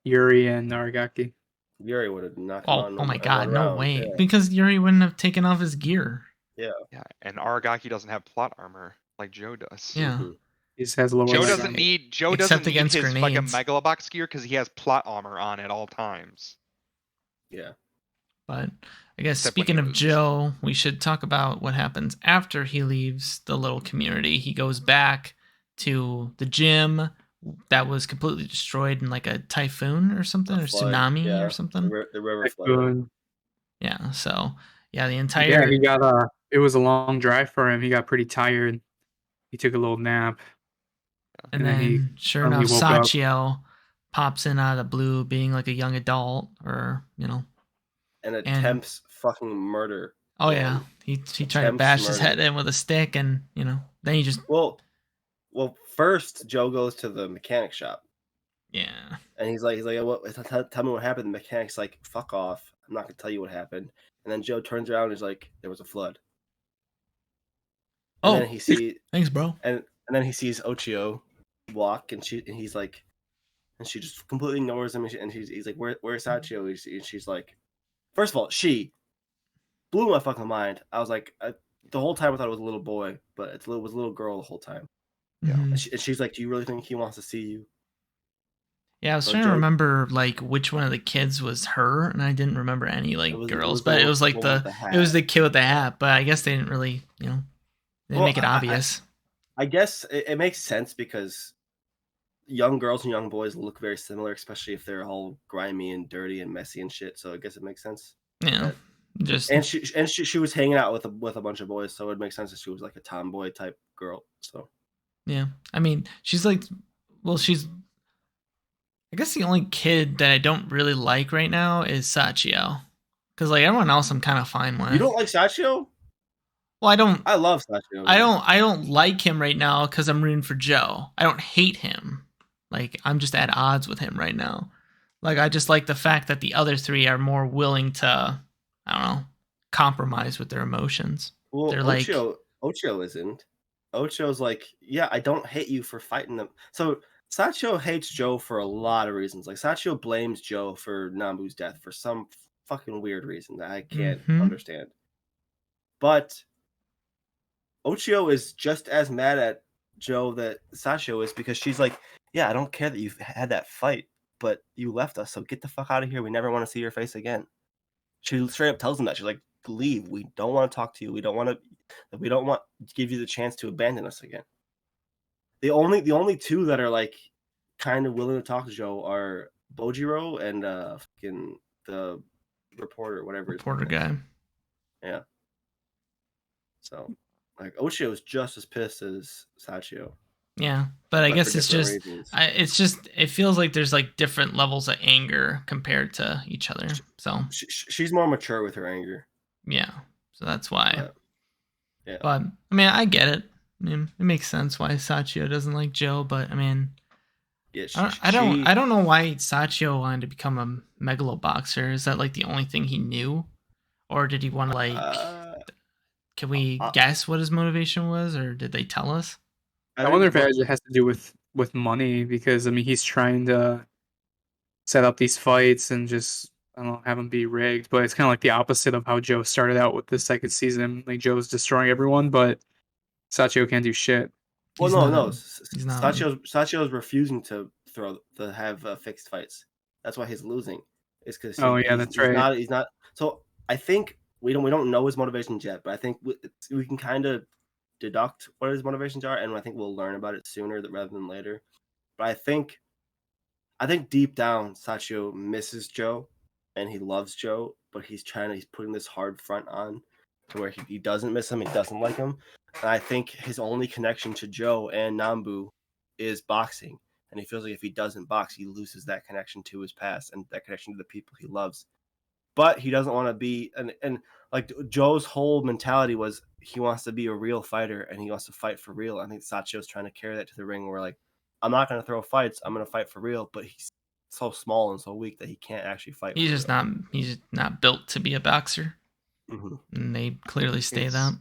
Yuri and Aragaki. Yuri would have knocked him out. Oh my in god, one no round. way! Yeah. Because Yuri wouldn't have taken off his gear. Yeah, and Aragaki doesn't have plot armor like Joe does. Yeah. Mm-hmm. He just has lower. Joe leg doesn't armor. need Except against his fucking grenades. Megalobox gear because he has plot armor on at all times. Yeah. But I guess Except when speaking he of loses. Joe, we should talk about what happens after he leaves the little community. He goes back to the gym that was completely destroyed in like a typhoon or something, or Flood, tsunami yeah. or something. The river flooded. Typhoon. Yeah, so yeah, the entire Yeah, he got it was a long drive for him. He got pretty tired. He took a little nap. and then he then sure finally enough, woke up. Sachio pops in out of the blue, being like a young adult, or and attempts fucking murder. Oh yeah, he tried to bash his head in with a stick, and then he just well, first Joe goes to the mechanic shop. Yeah, and he's like, what? Tell me what happened. The mechanic's like, fuck off. I'm not gonna tell you what happened. And then Joe turns around and is like, there was a flood. And then he sees, thanks, bro. And then he sees Orio walk, and he's like, and she just completely ignores him, and he's like, where's Sachio? And she's like, first of all, she blew my fucking mind. I was like, the whole time I thought it was a little boy, but it was a little girl the whole time. Yeah. And she's like, do you really think he wants to see you? Yeah, I was trying to remember like which one of the kids was her, and I didn't remember any girls, but it was like it was the kid with the hat. But I guess they didn't really, they didn't make it obvious. I guess it makes sense because young girls and young boys look very similar, especially if they're all grimy and dirty and messy and shit. So I guess it makes sense. Yeah, she was hanging out with a bunch of boys, so it makes sense that she was like a tomboy type girl. So yeah, I mean, she's like, she's. I guess the only kid that I don't really like right now is Sachio, because like everyone else, I'm kind of fine with. You don't like Sachio? Well, I don't. I love Sachio. I don't like him right now because I'm rooting for Joe. I don't hate him. Like I'm just at odds with him right now. Like I just like the fact that the other three are more willing to, I don't know, compromise with their emotions. Well, they're Orio isn't. Ochio's like, yeah, I don't hate you for fighting them. So Sachio hates Joe for a lot of reasons. Like Sachio blames Joe for Nambu's death for some fucking weird reason that I can't understand. But Orio is just as mad at Joe that Sachio is, because she's like, yeah, I don't care that you've had that fight, but you left us, so get the fuck out of here. We never want to see your face again. She straight up tells him that. She's like, leave. We don't want to talk to you. We don't want to give you the chance to abandon us again. The only two that are like kind of willing to talk to Joe are Bojiro and fucking the reporter, whatever. Reporter guy. Yeah. So like Orio is just as pissed as Sachio. Yeah, but I guess it's just it feels like there's like different levels of anger compared to each other. So she's more mature with her anger. Yeah, so that's why. Yeah. But I mean, I get it. I mean, it makes sense why Sachio doesn't like Joe. But I mean, yeah, I don't know why Sachio wanted to become a megaloboxer. Is that like the only thing he knew, or did he want to like? Can we guess what his motivation was, or did they tell us? I wonder if it has to do with money because I mean he's trying to set up these fights and just I don't know have them be rigged, but it's kind of like the opposite of how Joe started out with the second season. Like Joe's destroying everyone, but Sachio can't do shit. Well, He's no, not- no. he's not- Sachio's refusing to have fixed fights. That's why he's losing. It's because Oh yeah, that's right. He's not. So I think we don't know his motivations yet, but I think we can kind of deduct what his motivations are, and I think we'll learn about it sooner rather than later. But I think deep down, Sachio misses Joe, and he loves Joe, but he's putting this hard front on to where he doesn't miss him, he doesn't like him. And I think his only connection to Joe and Nambu is boxing. And he feels like if he doesn't box, he loses that connection to his past and that connection to the people he loves. But he doesn't want to be and like Joe's whole mentality was he wants to be a real fighter and he wants to fight for real. I think Sachio's trying to carry that to the ring where like I'm not going to throw fights, I'm going to fight for real, but he's so small and so weak that he can't actually fight. He's just not built to be a boxer. Mm-hmm. And they clearly stay that.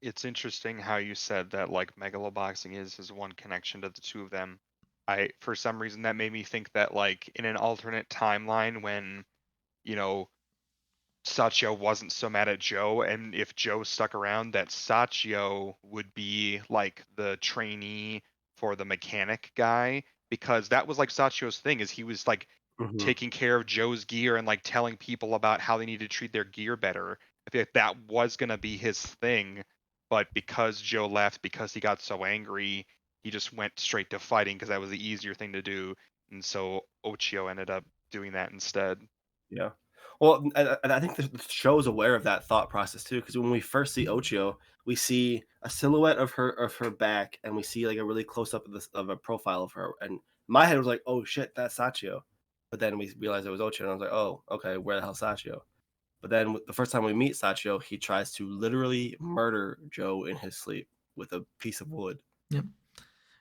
It's interesting how you said that like Megaloboxing is his one connection to the two of them. For some reason that made me think that like in an alternate timeline when, you know, Sachio wasn't so mad at Joe, and if Joe stuck around, that Sachio would be like the trainee for the mechanic guy, because that was like Sachio's thing, is he was like taking care of Joe's gear and like telling people about how they need to treat their gear better. I feel like that was gonna be his thing, but because Joe left, because he got so angry, he just went straight to fighting because that was the easier thing to do, and so Ocho ended up doing that instead. Yeah. Well, I think the show is aware of that thought process too, because when we first see Ocho, we see a silhouette of her back, and we see like a really close up of a profile of her. And my head was like, "Oh shit, that's Sachio," but then we realized it was Ocho, and I was like, "Oh, okay, where the hell's Sachio?" But then the first time we meet Sachio, he tries to literally murder Joe in his sleep with a piece of wood. Yep.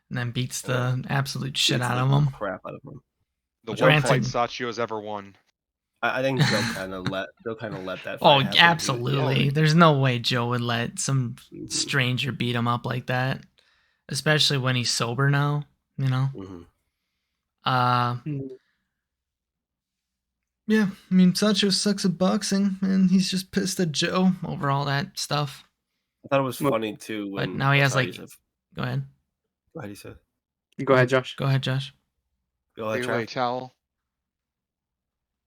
And then beats the absolute shit out of the him. crap out of him. The Joe one fight Sachio's ever won. I think Joe kind of let that fight Oh, happen. absolutely. There's no way Joe would let some stranger beat him up like that, especially when he's sober now, you know? Yeah, I mean, Sachio sucks at boxing, and he's just pissed at Joe over all that stuff. I thought it was funny, too. But now he has, like... Go ahead. Go ahead, Yusuf. Go ahead, Josh. Go ahead, Josh. Go ahead, towel.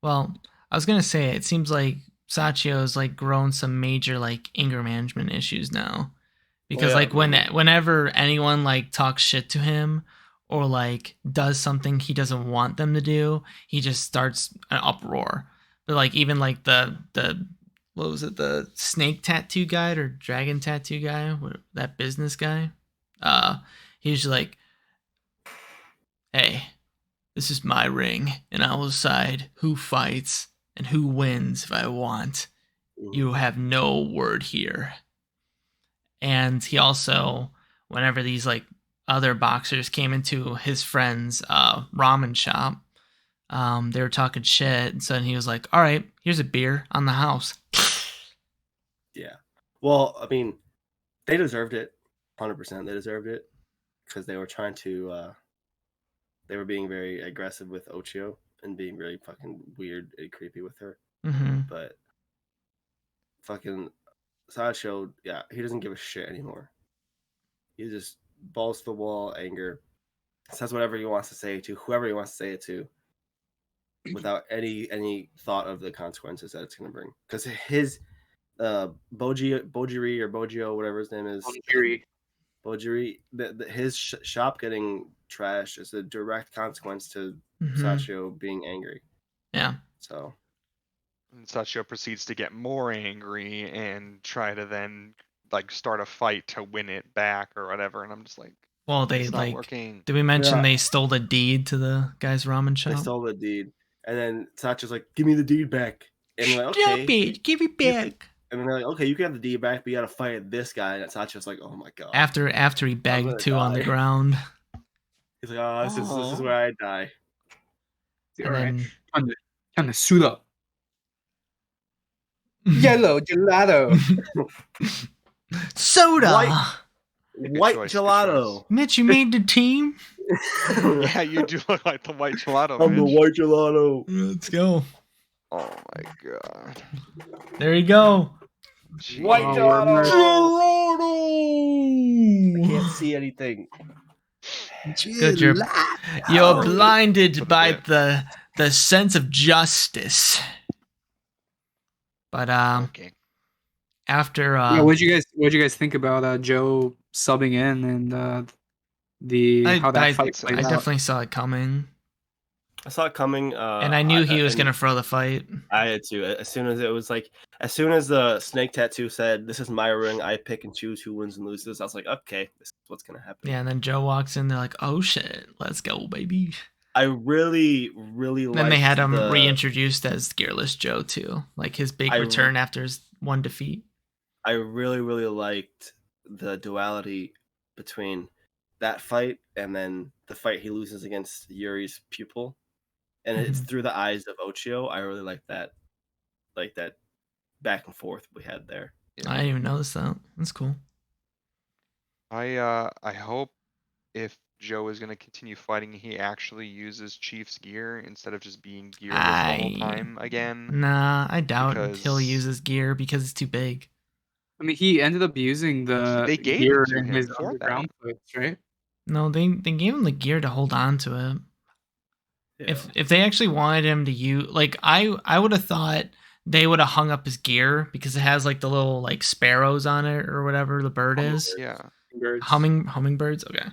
Well, I was gonna say, it seems like Sachio's, like, grown some major, like, anger management issues now. Because, whenever anyone, like, talks shit to him or, like, does something he doesn't want them to do, he just starts an uproar. But, like, even, like, the what was it, the snake tattoo guy or dragon tattoo guy, that business guy, he was like, "Hey, this is my ring, and I will decide who fights and who wins if I want. You have no word here." And he also, whenever these like other boxers came into his friend's ramen shop, they were talking shit, and so he was like, "All right, here's a beer on the house." Yeah. Well, I mean, they deserved it. 100% they deserved it, because they were trying to they were being very aggressive with Ocho and being really fucking weird and creepy with her. But fucking Sachio, yeah, he doesn't give a shit anymore. He just balls to the wall, anger, says whatever he wants to say to whoever he wants to say it to, without any thought of the consequences that it's going to bring. Because his Bojiri or Bogio, whatever his name is, Bojiri, his shop getting trashed is a direct consequence to Sachio being angry. Yeah. So. And Sachio proceeds to get more angry and try to then like start a fight to win it back or whatever. And I'm just like, well, they like working. Did we mention they stole the deed to the guy's ramen shop? They stole the deed, and then Sachio's like, "Give me the deed back." And they're like, "Okay, it, give it back." And then they're like, "Okay, you can have the deed back, but you got to fight this guy." And Sachio's like, "Oh my god!" After he begged to on the ground, he's like, "Oh, this is where I die." All right, time to suit up. Yellow gelato. Soda. White choice, good gelato. Mitch, you made the team. Yeah, you do look like the white gelato, I'm the Mitch. white gelato. Let's go. Oh my god. There you go. White Jeez. gelato. Gelato. I can't see anything. Good, you're Oh. blinded Little by bit. the sense of justice. But Okay. after Yeah, what'd you guys think about Joe subbing in and how that fight I played out? definitely saw it coming, I saw it coming. and I knew he was gonna throw the fight. I had to. As soon as it was like, as soon as the snake tattoo said, "This is my ring. I pick and choose who wins and loses," I was like, "Okay, this is what's gonna happen." Yeah, and then Joe walks in. They're like, "Oh shit, let's go, baby!" I really, really Then they had liked him reintroduced as Gearless Joe too, like his big return after his one defeat. I really, really liked the duality between that fight and then the fight he loses against Yuri's pupil, and it's through the eyes of Ocho. I really like that back and forth we had there. Yeah. I didn't even notice that. That's cool. I hope if Joe is gonna continue fighting, he actually uses Chief's gear instead of just being gearless the whole time again. Nah, I doubt he'll because- use his gear because it's too big. I mean, he ended up using the They gave gear it to in him his for that. underground fights, right? No, they gave him the gear to hold on to it. Yeah. If they actually wanted him to use, like, I would have thought they would have hung up his gear because it has like the little like sparrows on it or whatever the bird is. Yeah. Birds. Hummingbirds. Okay,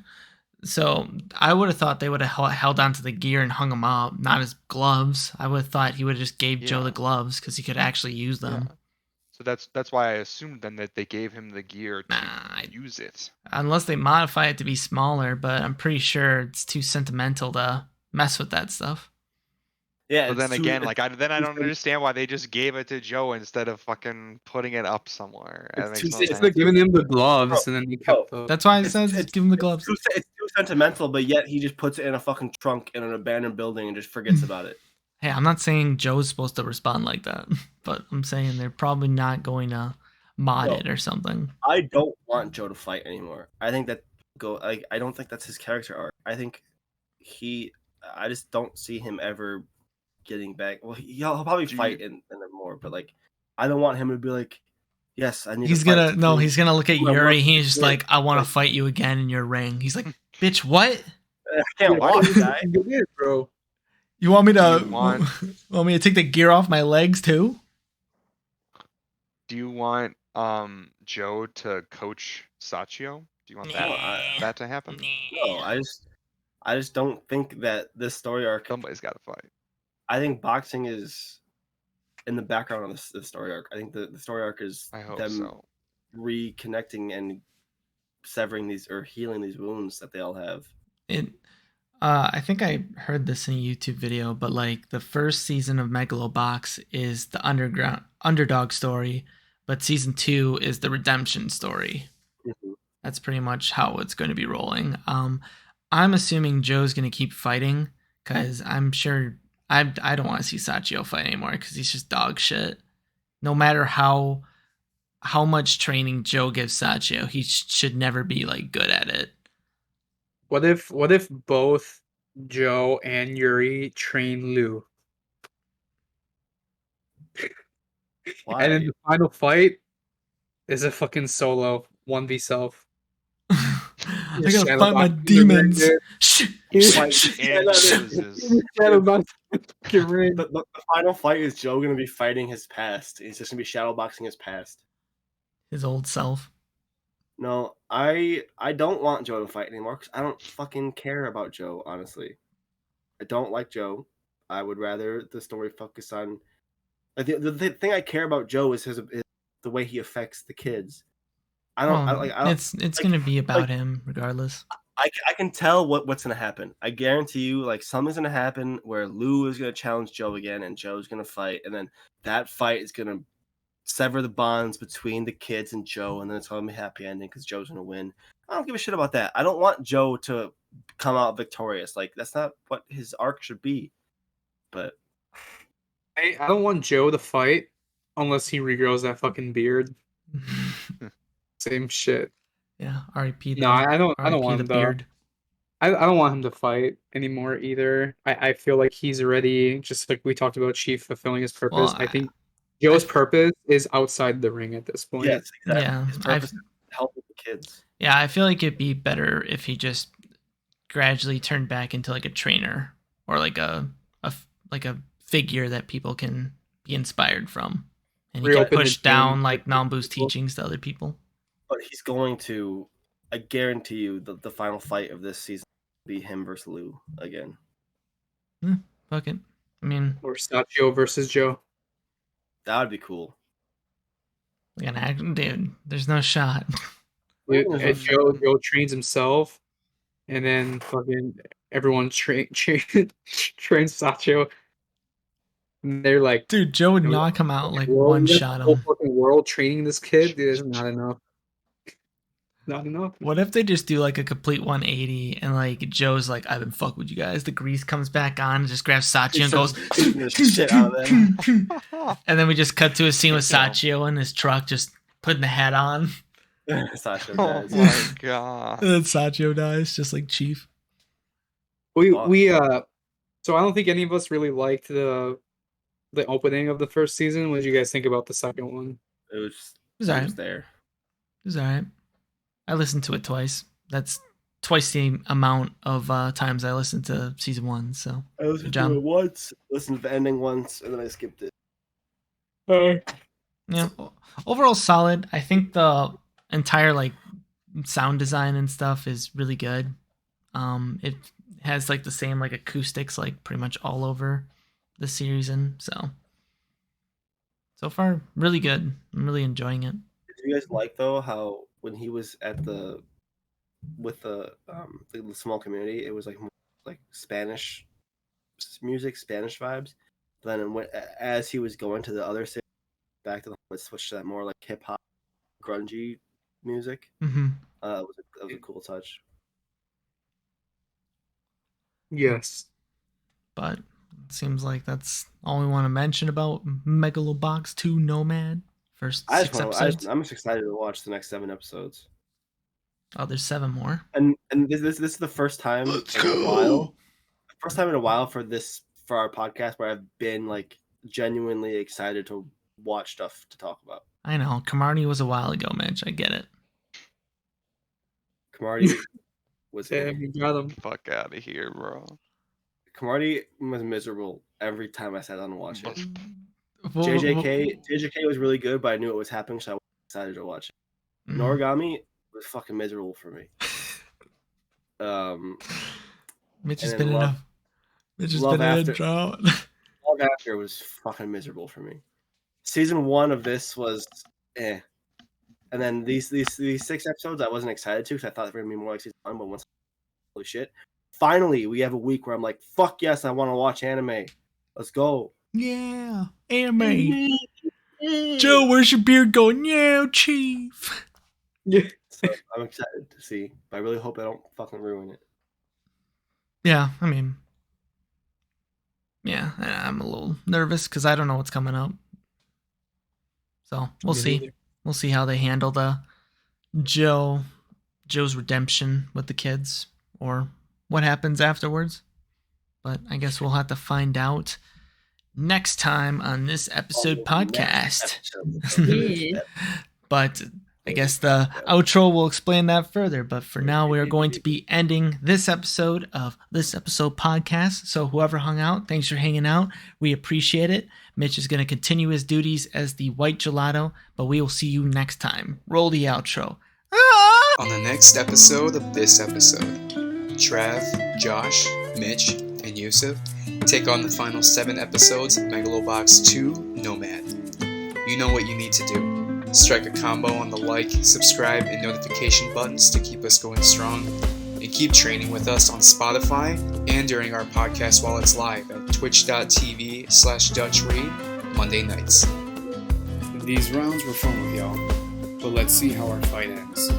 so I would have thought they would have held onto the gear and hung him up, not his gloves. I would have thought he would have just gave Joe Yeah. the gloves because he could actually use them. Yeah. So that's why I assumed then that they gave him the gear to Nah, use it. unless they modify it to be smaller, but I'm pretty sure it's too sentimental to mess with that stuff. Yeah. But then it's again, too- like I too don't sen- understand why they just gave it to Joe instead of fucking putting it up somewhere. That It's makes too- no It's sense. like giving him the gloves, and then he kept the. That's why it It's- says it's- give him the gloves. It's too sentimental, but yet he just puts it in a fucking trunk in an abandoned building and just forgets about it. Hey, I'm not saying Joe's supposed to respond like that, but I'm saying they're probably not going to mod No. it or something. I don't want Joe to fight anymore. I think that I don't think that's his character arc. I think I just don't see him ever getting back. Well, he'll probably Do fight in there more, but like, I don't want him to be like, yes, I need. He's to fight gonna to no, prove he's gonna look at who I Yuri. want He's to just win." like, I want to Like- fight you again in your ring. He's like, bitch, what? I can't walk, guy. It is, bro. You want me to Do you want- want me to take the gear off my legs too? Do you want Joe to coach Sachio? Do you want that to happen? No, I just don't think that this story arc. Somebody's got to fight. I think boxing is in the background of the story arc. I think the story arc is I hope them so. reconnecting and severing these or healing these wounds that they all have. I think I heard this in a YouTube video, but like the first season of Megalobox is the underdog story, but season 2 is the redemption story. Mhm. That's pretty much how it's going to be rolling. I'm assuming Joe's going to keep fighting because I'm sure I don't want to see Sachio fight anymore because he's just dog shit. No matter how much training Joe gives Sachio, he should never be like good at it. What if both Joe and Yuri train Lou? Why? And then the final fight is a fucking solo 1v self. I gotta Shadow fight my boxing in the ring, demons. dude. Shh, Like, shh, And shh. loses. Shadow boxing in the fucking ring. the final fight is Joe going to be fighting his past. He's just going to be shadowboxing his past. His old self. No, I don't want Joe to fight anymore because I don't fucking care about Joe, honestly. I don't like Joe. I would rather the story focus on. Like, the thing I care about Joe is the way he affects the kids. I don't. It's gonna be about him regardless. I can tell what's gonna happen. I guarantee you, like, something's gonna happen where Lou is gonna challenge Joe again, and Joe's gonna fight, and then that fight is gonna sever the bonds between the kids and Joe, and then it's gonna be a happy ending because Joe's gonna win. I don't give a shit about that. I don't want Joe to come out victorious. Like, that's not what his arc should be. But I don't want Joe to fight unless he regrows that fucking beard. Same shit. Yeah, R.I.P. No, I don't R.I.P. want the him to. beard. I don't want him to fight anymore either. I feel like he's already, just like we talked about, Chief fulfilling his purpose. Well, I think I Joe's f- purpose is outside the ring at this point. Yes, exactly. yeah, His purpose is helping the kids. yeah, I feel like it'd be better if he just gradually turned back into like a trainer or like like a figure that people can be inspired from, and he can Reopen the push gym down for like Nambu's people. teachings to other people. But he's going to. I guarantee you, the final fight of this season will be him versus Lou again. Fuck it. I mean, Or Sachio versus Joe. That would be cool. dude, there's no shot. And Joe trains himself, and then fucking everyone trains Sachio. And they're like, Dude, Joe would "You know, knock him out like world, one you got shot the whole him. fucking world training this kid. Dude, it's not enough. Not enough. What if they just do like a complete 180 and like Joe's like, I've been fucked with you guys. The grease comes back on, just grabs Sachio and goes, beating the shit out of them. and then we just cut to a scene with Sachio in his truck, just putting the hat on. Sasha Oh dies. my god. And then Sachio dies, just like Chief. We so I don't think any of us really liked the opening of the first season. What did you guys think about the second one? It was was it alright. was there. It was alright. I listened to it twice. That's twice the amount of times I listened to season 1. So I listened Good job. to it once, listened to the ending once, and then I skipped it. yeah, overall solid. I think the entire like sound design and stuff is really good. It has like the same like acoustics like pretty much all over the series, and so far really good. I'm really enjoying it. Did you guys like though how when he was at with the small community, it was like more like Spanish music, Spanish vibes. But then as he was going to the other city, back to the it switched to that more like hip hop, grungy music. Mm-hmm. That was a cool touch. Yes. But it seems like that's all we want to mention about Megalobox 2 Nomad. First 6 episodes. I'm just excited to watch the next 7 episodes. Oh, there's 7 more. And this is the first time in a while. First time in a while for our podcast where I've been like genuinely excited to watch stuff to talk about. I know. Camardi was a while ago, Mitch. I get it. Camardi was Damn, you got him. Fuck out of here, bro. Camardi was miserable every time I sat down and watched it. Well, JJK was really good, but I knew it was happening, so I was excited to watch it. Noragami was fucking miserable for me. Mitch has and been then in Love- a Mitch has Love been in a After- drought. Love After was fucking miserable for me. Season 1 of this was and then these 6 episodes I wasn't excited to because I thought they were gonna be more like season 1, but once holy shit. Finally, we have a week where I'm like, fuck yes, I want to watch anime. Let's go. Yeah, anime. Joe, where's your beard going? Yeah, Chief. Yeah. So I'm excited to see. But I really hope I don't fucking ruin it. Yeah, I mean, yeah, I'm a little nervous because I don't know what's coming up. So we'll Me see. neither. We'll see how they handle the Joe's redemption with the kids, or what happens afterwards. But I guess we'll have to find out next time on this episode podcast. Yeah. But I guess the outro will explain that further. But for now, we are going to be ending this episode of This Episode Podcast. So whoever hung out, thanks for hanging out. We appreciate it. Mitch is going to continue his duties as the white gelato, but we will see you next time. Roll the outro. On the next episode of This Episode, Trav, Josh, Mitch, and Yusuf take on the final 7 episodes of Megalobox 2 Nomad. You know what you need to do. Strike a combo on the like, subscribe, and notification buttons to keep us going strong. And keep training with us on Spotify and during our podcast while it's live at twitch.tv/DutchRead Monday nights. These rounds were fun with y'all, but let's see how our fight ends.